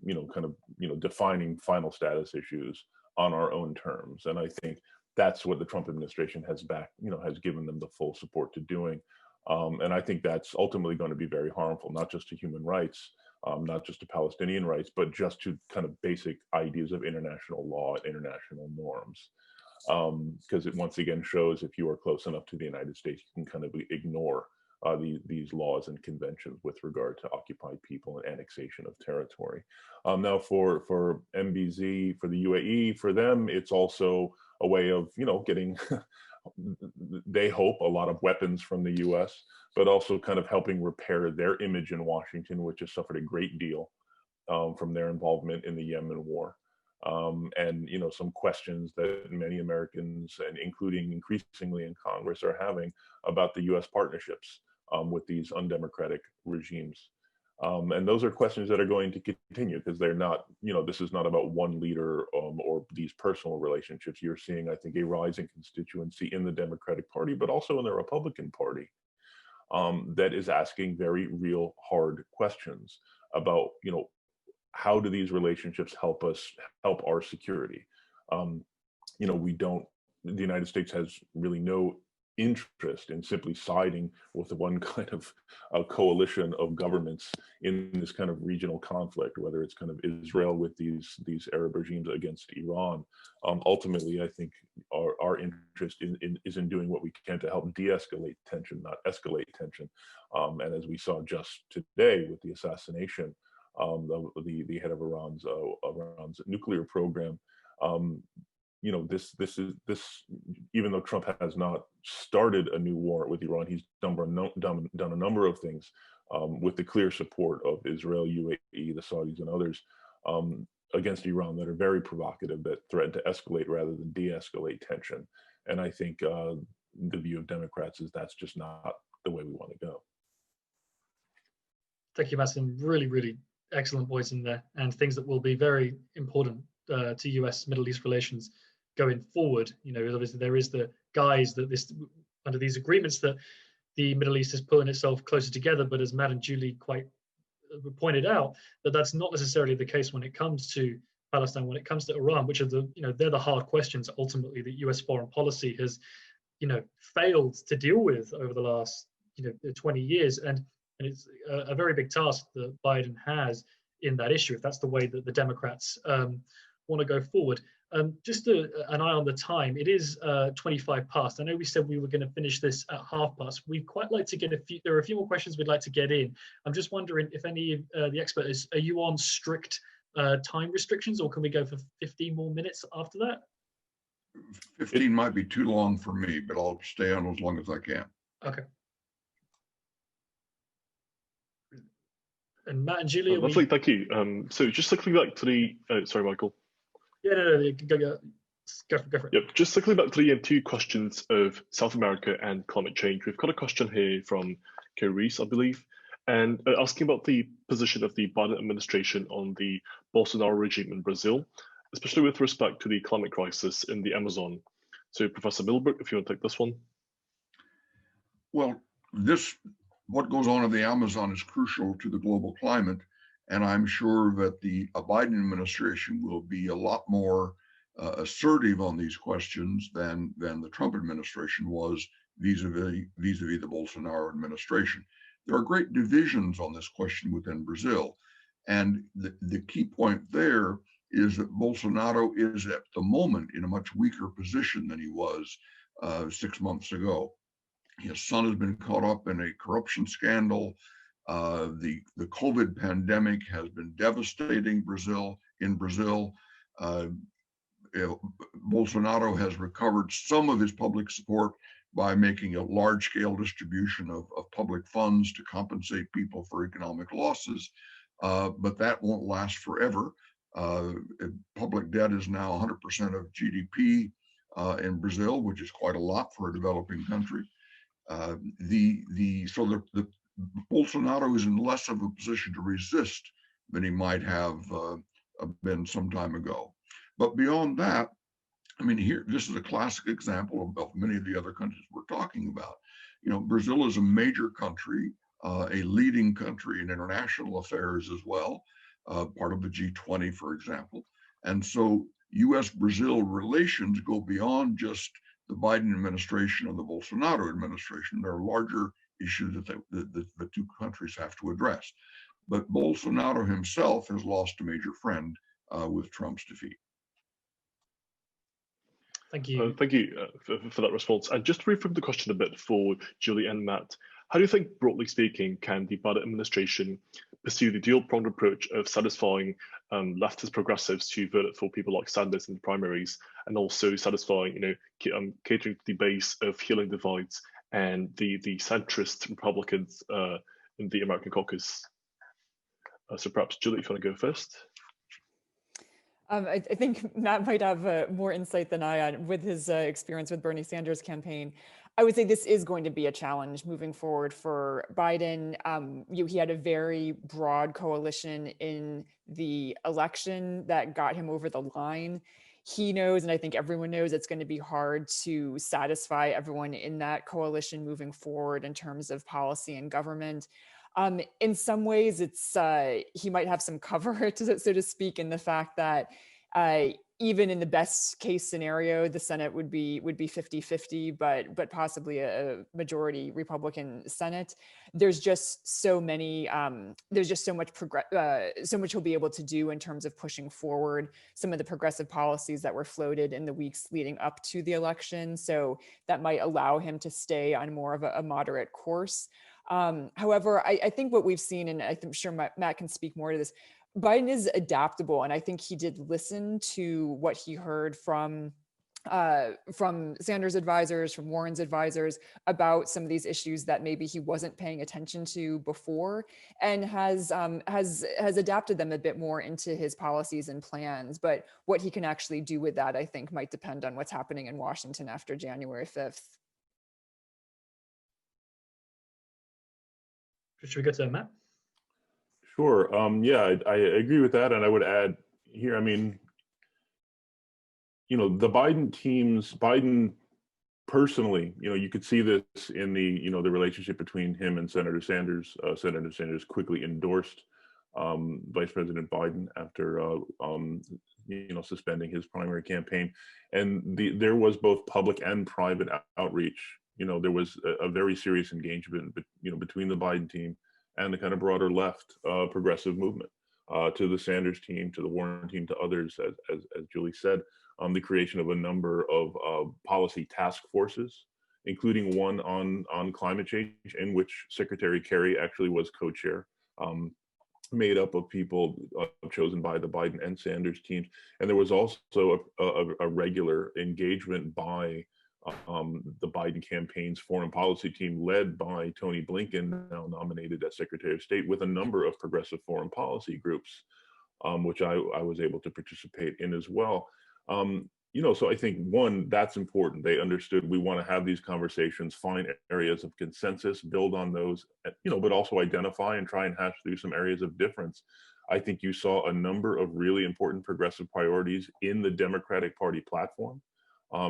defining final status issues on our own terms. And I think that's what the Trump administration has given them the full support to doing. And I think that's ultimately going to be very harmful, not just to human rights, not just to Palestinian rights, but just to kind of basic ideas of international law and international norms. Because it once again shows if you are close enough to the United States, you can kind of ignore these laws and conventions with regard to occupied people and annexation of territory. Now for MBZ, for the UAE, for them, it's also a way of, getting, they hope, a lot of weapons from the US, but also kind of helping repair their image in Washington, which has suffered a great deal from their involvement in the Yemen war. And some questions that many Americans, and including increasingly in Congress, are having about the US partnerships with these undemocratic regimes. And those are questions that are going to continue, because they're not, this is not about one leader or these personal relationships. You're seeing, I think, a rising constituency in the Democratic Party, but also in the Republican Party, that is asking very real, hard questions about, how do these relationships help our security? The United States has really no interest in simply siding with one kind of a coalition of governments in this kind of regional conflict, whether it's kind of Israel with these Arab regimes against Iran. Ultimately, I think our interest is in doing what we can to help de-escalate tension, not escalate tension. And as we saw just today with the assassination, the head of Iran's nuclear program, this even though Trump has not started a new war with Iran, he's done a number of things with the clear support of Israel, UAE, the Saudis, and others against Iran that are very provocative, that threaten to escalate rather than de-escalate tension. And I think the view of Democrats is that's just not the way we want to go. Thank you, Matt. Some really, really excellent points in there, and things that will be very important to US Middle East relations going forward. Obviously there is the guise that under these agreements that the Middle East is pulling itself closer together, but as Matt and Julie quite pointed out, that's not necessarily the case when it comes to Palestine, when it comes to Iran, which are they're the hard questions ultimately that US foreign policy has failed to deal with over the last 20 years, and it's a very big task that Biden has in that issue, if that's the way that the Democrats want to go forward. Just an eye on the time. It is 25 past. I know we said we were going to finish this at 1/2 We'd quite like to get there are a few more questions we'd like to get in. I'm just wondering if any of the experts, are you on strict time restrictions, or can we go for 15 more minutes after that? 15 might be too long for me, but I'll stay on as long as I can. Okay. And Matt and Julie, lovely, thank you. So just circling back to the, sorry, Michael. Yeah, no, go for it. Yep, just circling back to the two questions of South America and climate change. We've got a question here from Kerry Reese, I believe, and asking about the position of the Biden administration on the Bolsonaro regime in Brazil, especially with respect to the climate crisis in the Amazon. So Professor Middlebrook, if you want to take this one. Well, what goes on in the Amazon is crucial to the global climate. And I'm sure that the Biden administration will be a lot more assertive on these questions than the Trump administration was vis-a-vis the Bolsonaro administration. There are great divisions on this question within Brazil. And the key point there is that Bolsonaro is at the moment in a much weaker position than he was 6 months ago. His son has been caught up in a corruption scandal. The COVID pandemic has been devastating in Brazil. Bolsonaro has recovered some of his public support by making a large-scale distribution of public funds to compensate people for economic losses, but that won't last forever. Public debt is now 100% of GDP in Brazil, which is quite a lot for a developing country. So Bolsonaro is in less of a position to resist than he might have been some time ago. But beyond that, I mean, this is a classic example of many of the other countries we're talking about. You know, Brazil is a major country, a leading country in international affairs as well, part of the G20, for example. And so U.S.-Brazil relations go beyond just the Biden administration and the Bolsonaro administration. There are larger issues that the two countries have to address. But Bolsonaro himself has lost a major friend with Trump's defeat. Thank you. Thank you for that response. And just to reframe the question a bit for Julie and Matt, how do you think, broadly speaking, can the Biden administration pursue the dual-pronged approach of satisfying leftist progressives to vote for people like Sanders in the primaries, and also satisfying, catering to the base of healing divides and the centrist Republicans in the American caucus? So perhaps Julie, if you want to go first. I think Matt might have more insight than I on with his experience with Bernie Sanders' campaign. I would say this is going to be a challenge moving forward for Biden. He had a very broad coalition in the election that got him over the line. He knows, and I think everyone knows, it's going to be hard to satisfy everyone in that coalition moving forward in terms of policy and government. In some ways, it's he might have some cover, so to speak, in the fact that even in the best case scenario, the Senate would be 50-50, but possibly a majority Republican Senate. There's just so many. There's just so much so much he'll be able to do in terms of pushing forward some of the progressive policies that were floated in the weeks leading up to the election. So that might allow him to stay on more of a moderate course. However, I think what we've seen, and I'm sure Matt can speak more to this, Biden is adaptable, and I think he did listen to what he heard from Sanders' advisors, from Warren's advisors about some of these issues that maybe he wasn't paying attention to before, and has adapted them a bit more into his policies and plans. But what he can actually do with that, I think, might depend on what's happening in Washington after January 5th. Should we go to Matt? Sure. Yeah, I agree with that, and I would add here. I mean, the Biden personally, you could see this in the the relationship between him and Senator Sanders. Senator Sanders quickly endorsed Vice President Biden after suspending his primary campaign, and there was both public and private outreach. There was a very serious engagement, between the Biden team and the kind of broader left progressive movement, to the Sanders team, to the Warren team, to others, as Julie said, the creation of a number of policy task forces, including one on climate change, in which Secretary Kerry actually was co-chair, made up of people chosen by the Biden and Sanders teams. And there was also a regular engagement by the Biden campaign's foreign policy team, led by Tony Blinken, now nominated as Secretary of State, with a number of progressive foreign policy groups, which I was able to participate in as well. So I think, one, that's important. They understood we want to have these conversations, find areas of consensus, build on those, but also identify and try and hash through some areas of difference. I think you saw a number of really important progressive priorities in the Democratic Party platform.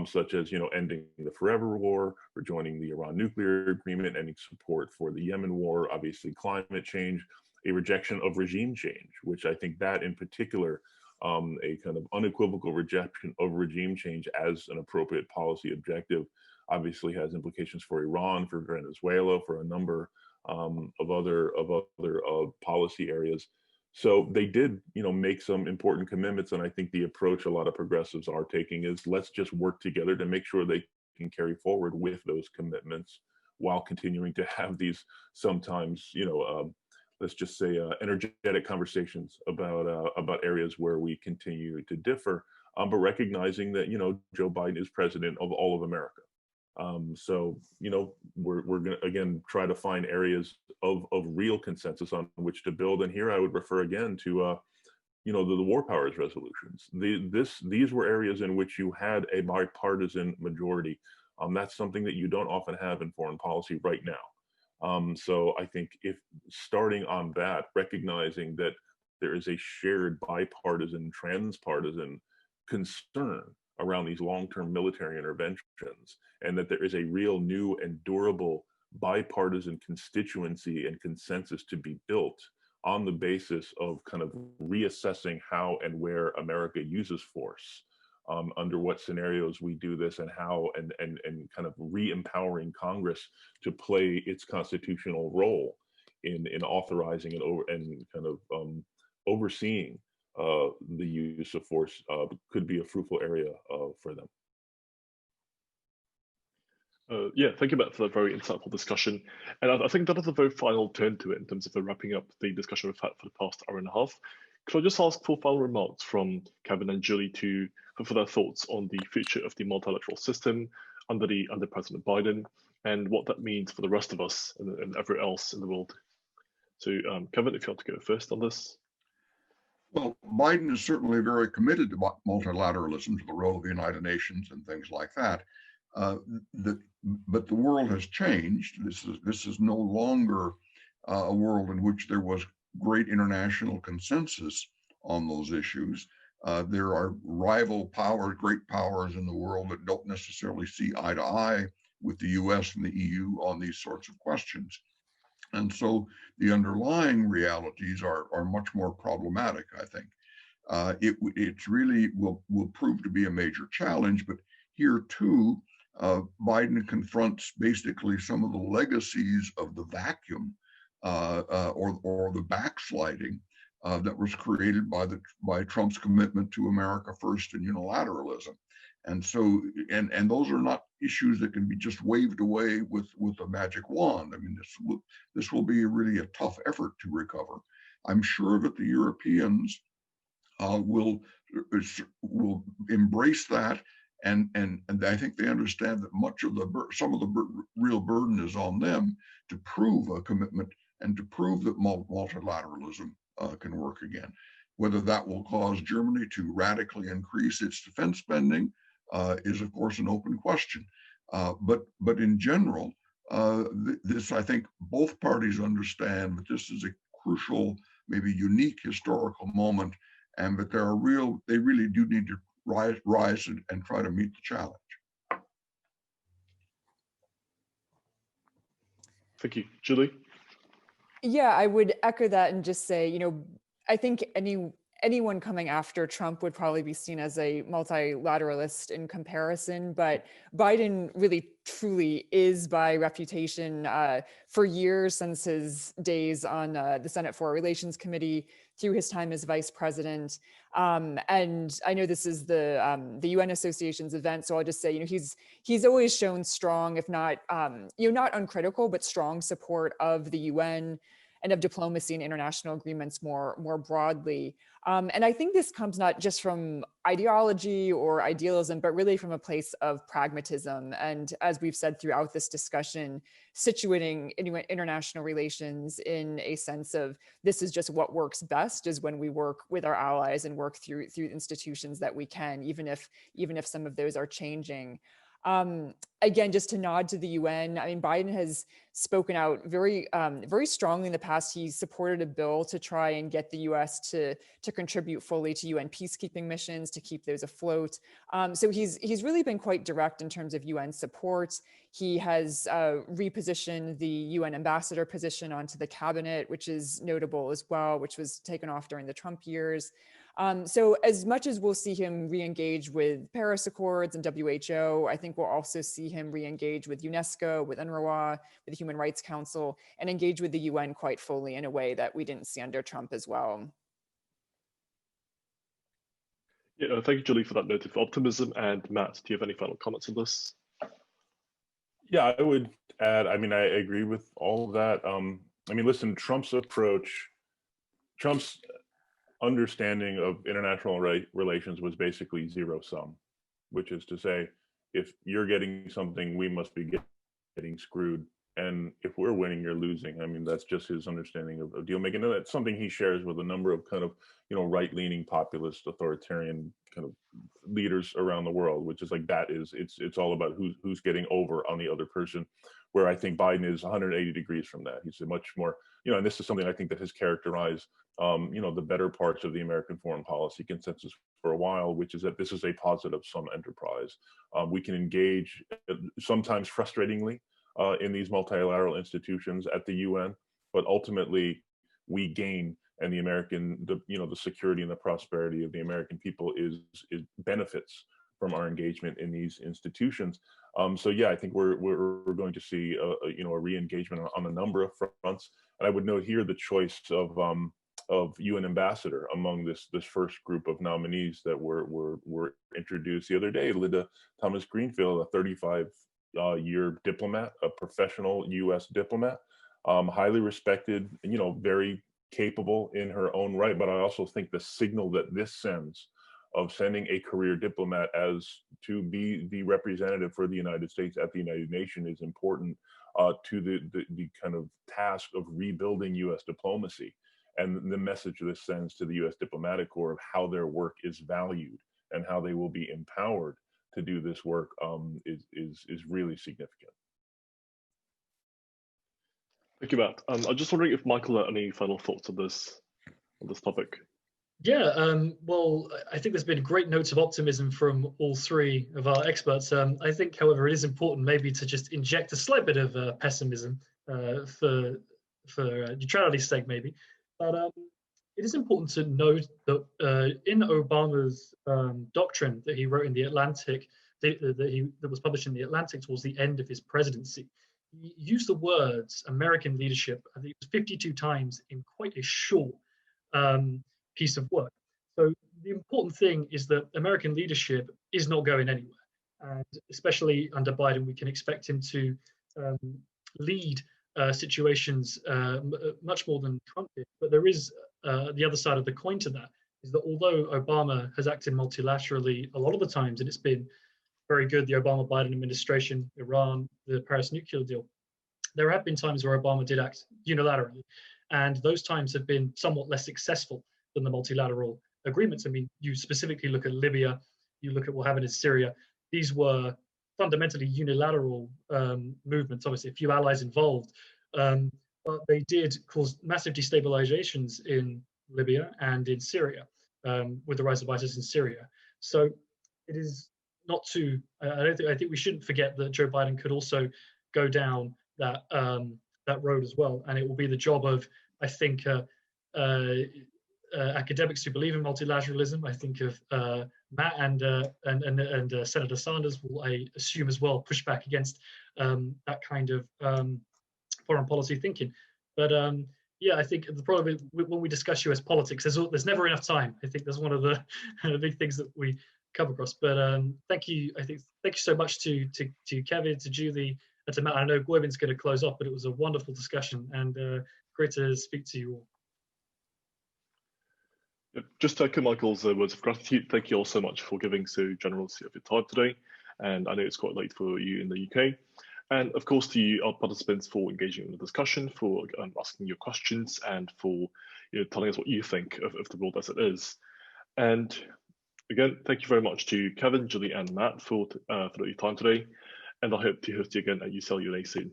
Such as, ending the forever war, rejoining the Iran nuclear agreement, ending support for the Yemen war, obviously climate change, a rejection of regime change, which I think that in particular, a kind of unequivocal rejection of regime change as an appropriate policy objective, obviously has implications for Iran, for Venezuela, for a number of other policy areas. So they did, make some important commitments. And I think the approach a lot of progressives are taking is, let's just work together to make sure they can carry forward with those commitments while continuing to have these sometimes, let's just say, energetic conversations about areas where we continue to differ, but recognizing that, you know, Joe Biden is president of all of America. So, you know, we're going to, again, try to find areas of real consensus on which to build. And here I would refer again to, you know, the war powers resolutions. These were areas in which you had a bipartisan majority. That's something that you don't often have in foreign policy right now. So I think if starting on that, recognizing that there is a shared bipartisan, transpartisan concern around these long-term military interventions, and that there is a real new and durable bipartisan constituency and consensus to be built on the basis of kind of reassessing how and where America uses force, under what scenarios we do this, and how, and kind of re-empowering Congress to play its constitutional role in authorizing and kind of overseeing the use of force could be a fruitful area for them. Yeah, thank you, Matt, for that very insightful discussion. And I think that is a very final turn to it in terms of wrapping up the discussion we've had for the past hour and a half. Could I just ask for final remarks from Kevin and Julie for their thoughts on the future of the multilateral system under President Biden, and what that means for the rest of us and everywhere else in the world? So, Kevin, if you want to go first on this. Well, Biden is certainly very committed to multilateralism, to the role of the United Nations and things like that. But the world has changed. This is no longer a world in which there was great international consensus on those issues. There are rival powers, great powers in the world that don't necessarily see eye to eye with the US and the EU on these sorts of questions. And so the underlying realities are much more problematic, I think. It really will prove to be a major challenge, but here too, Biden confronts basically some of the legacies of the vacuum or the backsliding that was created by Trump's commitment to America first and unilateralism. And so, and those are not issues that can be just waved away with a magic wand. I mean, this will be really a tough effort to recover. I'm sure that the Europeans will embrace that. And I think they understand that some of the real burden is on them to prove a commitment and to prove that multilateralism can work again. Whether that will cause Germany to radically increase its defense spending is, of course, an open question. But in general, this, I think, both parties understand that this is a crucial, maybe unique historical moment, and that they really do need to rise and try to meet the challenge. Thank you. Julie? Yeah, I would echo that and just say, you know, I think anyone coming after Trump would probably be seen as a multilateralist in comparison, but Biden really truly is by reputation for years, since his days on the Senate Foreign Relations Committee, through his time as vice president. And I know this is the UN Association's event, so I'll just say, you know, he's always shown strong, if not, you know, not uncritical, but strong support of the UN and of diplomacy and international agreements more broadly. And I think this comes not just from ideology or idealism, but really from a place of pragmatism. And as we've said throughout this discussion, situating international relations in a sense of this is just what works best is when we work with our allies and work through institutions that we can, even if some of those are changing. Again, just to nod to the UN, I mean, Biden has spoken out very strongly in the past. He supported a bill to try and get the US to contribute fully to UN peacekeeping missions, to keep those afloat. So he's really been quite direct in terms of UN support. He has repositioned the UN ambassador position onto the cabinet, which is notable as well, which was taken off during the Trump years. So as much as we'll see him re-engage with Paris Accords and WHO, I think we'll also see him re-engage with UNESCO, with UNRWA, with the Human Rights Council, and engage with the UN quite fully in a way that we didn't see under Trump as well. Yeah, thank you, Julie, for that note of optimism. And Matt, do you have any final comments on this? Yeah, I would add, I mean, I agree with all of that. I mean, listen, Trump's understanding of international relations was basically zero sum, which is to say, if you're getting something, we must be getting screwed. And if we're winning, you're losing. I mean, that's just his understanding of deal making. And that's something he shares with a number of kind of, right-leaning populist authoritarian kind of leaders around the world, which is like, it's all about who's getting over on the other person, where I think Biden is 180 degrees from that. He's a much more, and this is something I think that has characterized, the better parts of the American foreign policy consensus for a while, which is that this is a positive sum enterprise. We can engage, sometimes frustratingly, in these multilateral institutions at the UN, but ultimately we gain, and the security and the prosperity of the American people is benefits from our engagement in these institutions. So yeah, I think we're going to see a re-engagement on a number of fronts. And I would note here the choice of UN ambassador among this first group of nominees that were introduced the other day. Linda Thomas Greenfield, a 35-year diplomat, a professional U.S. diplomat, highly respected, very capable in her own right. But I also think the signal that this sends of sending a career diplomat as to be the representative for the United States at the United Nations is important to the kind of task of rebuilding U.S. diplomacy. And the message this sends to the U.S. diplomatic corps of how their work is valued and how they will be empowered to do this work is really significant. Thank you, Matt. I'm just wondering if Michael had any final thoughts on this topic. Yeah, well, I think there's been great notes of optimism from all three of our experts. I think, however, it is important maybe to just inject a slight bit of pessimism for neutrality's sake, maybe. But it is important to note that in Obama's doctrine that he wrote in the Atlantic, that was published in the Atlantic towards the end of his presidency, he used the words American leadership, I think it was 52 times in quite a short piece of work. So the important thing is that American leadership is not going anywhere. And especially under Biden, we can expect him to lead situations much more than Trump did. But there is the other side of the coin to that, is that although Obama has acted multilaterally a lot of the times, and it's been very good, the Obama-Biden administration, Iran, the Paris nuclear deal, there have been times where Obama did act unilaterally. And those times have been somewhat less successful than the multilateral agreements. I mean, you specifically look at Libya, you look at what happened in Syria. These were fundamentally unilateral movements, obviously a few allies involved, but they did cause massive destabilizations in Libya and in Syria with the rise of ISIS in Syria. So it is not too, I think we shouldn't forget that Joe Biden could also go down that road as well. And it will be the job of, I think, academics who believe in multilateralism. I think of Matt and Senator Sanders will, I assume as well, push back against that kind of foreign policy thinking. But yeah, I think the problem when we discuss US politics, there's never enough time. I think that's one of the big things that we come across. But thank you. Thank you so much to Kevin, to Julie, and to Matt. I know Goybin's going to close off, but it was a wonderful discussion and great to speak to you all. Just to echo Michael's words of gratitude, thank you all so much for giving so generously of your time today. And I know it's quite late for you in the UK. And of course, to you, our participants, for engaging in the discussion, for asking your questions, and for telling us what you think of the world as it is. And again, thank you very much to Kevin, Julie, and Matt for your time today. And I hope to host you again at UCLUNA soon.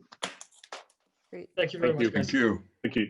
Great. Thank you very much, guys. Thank you. Thank you.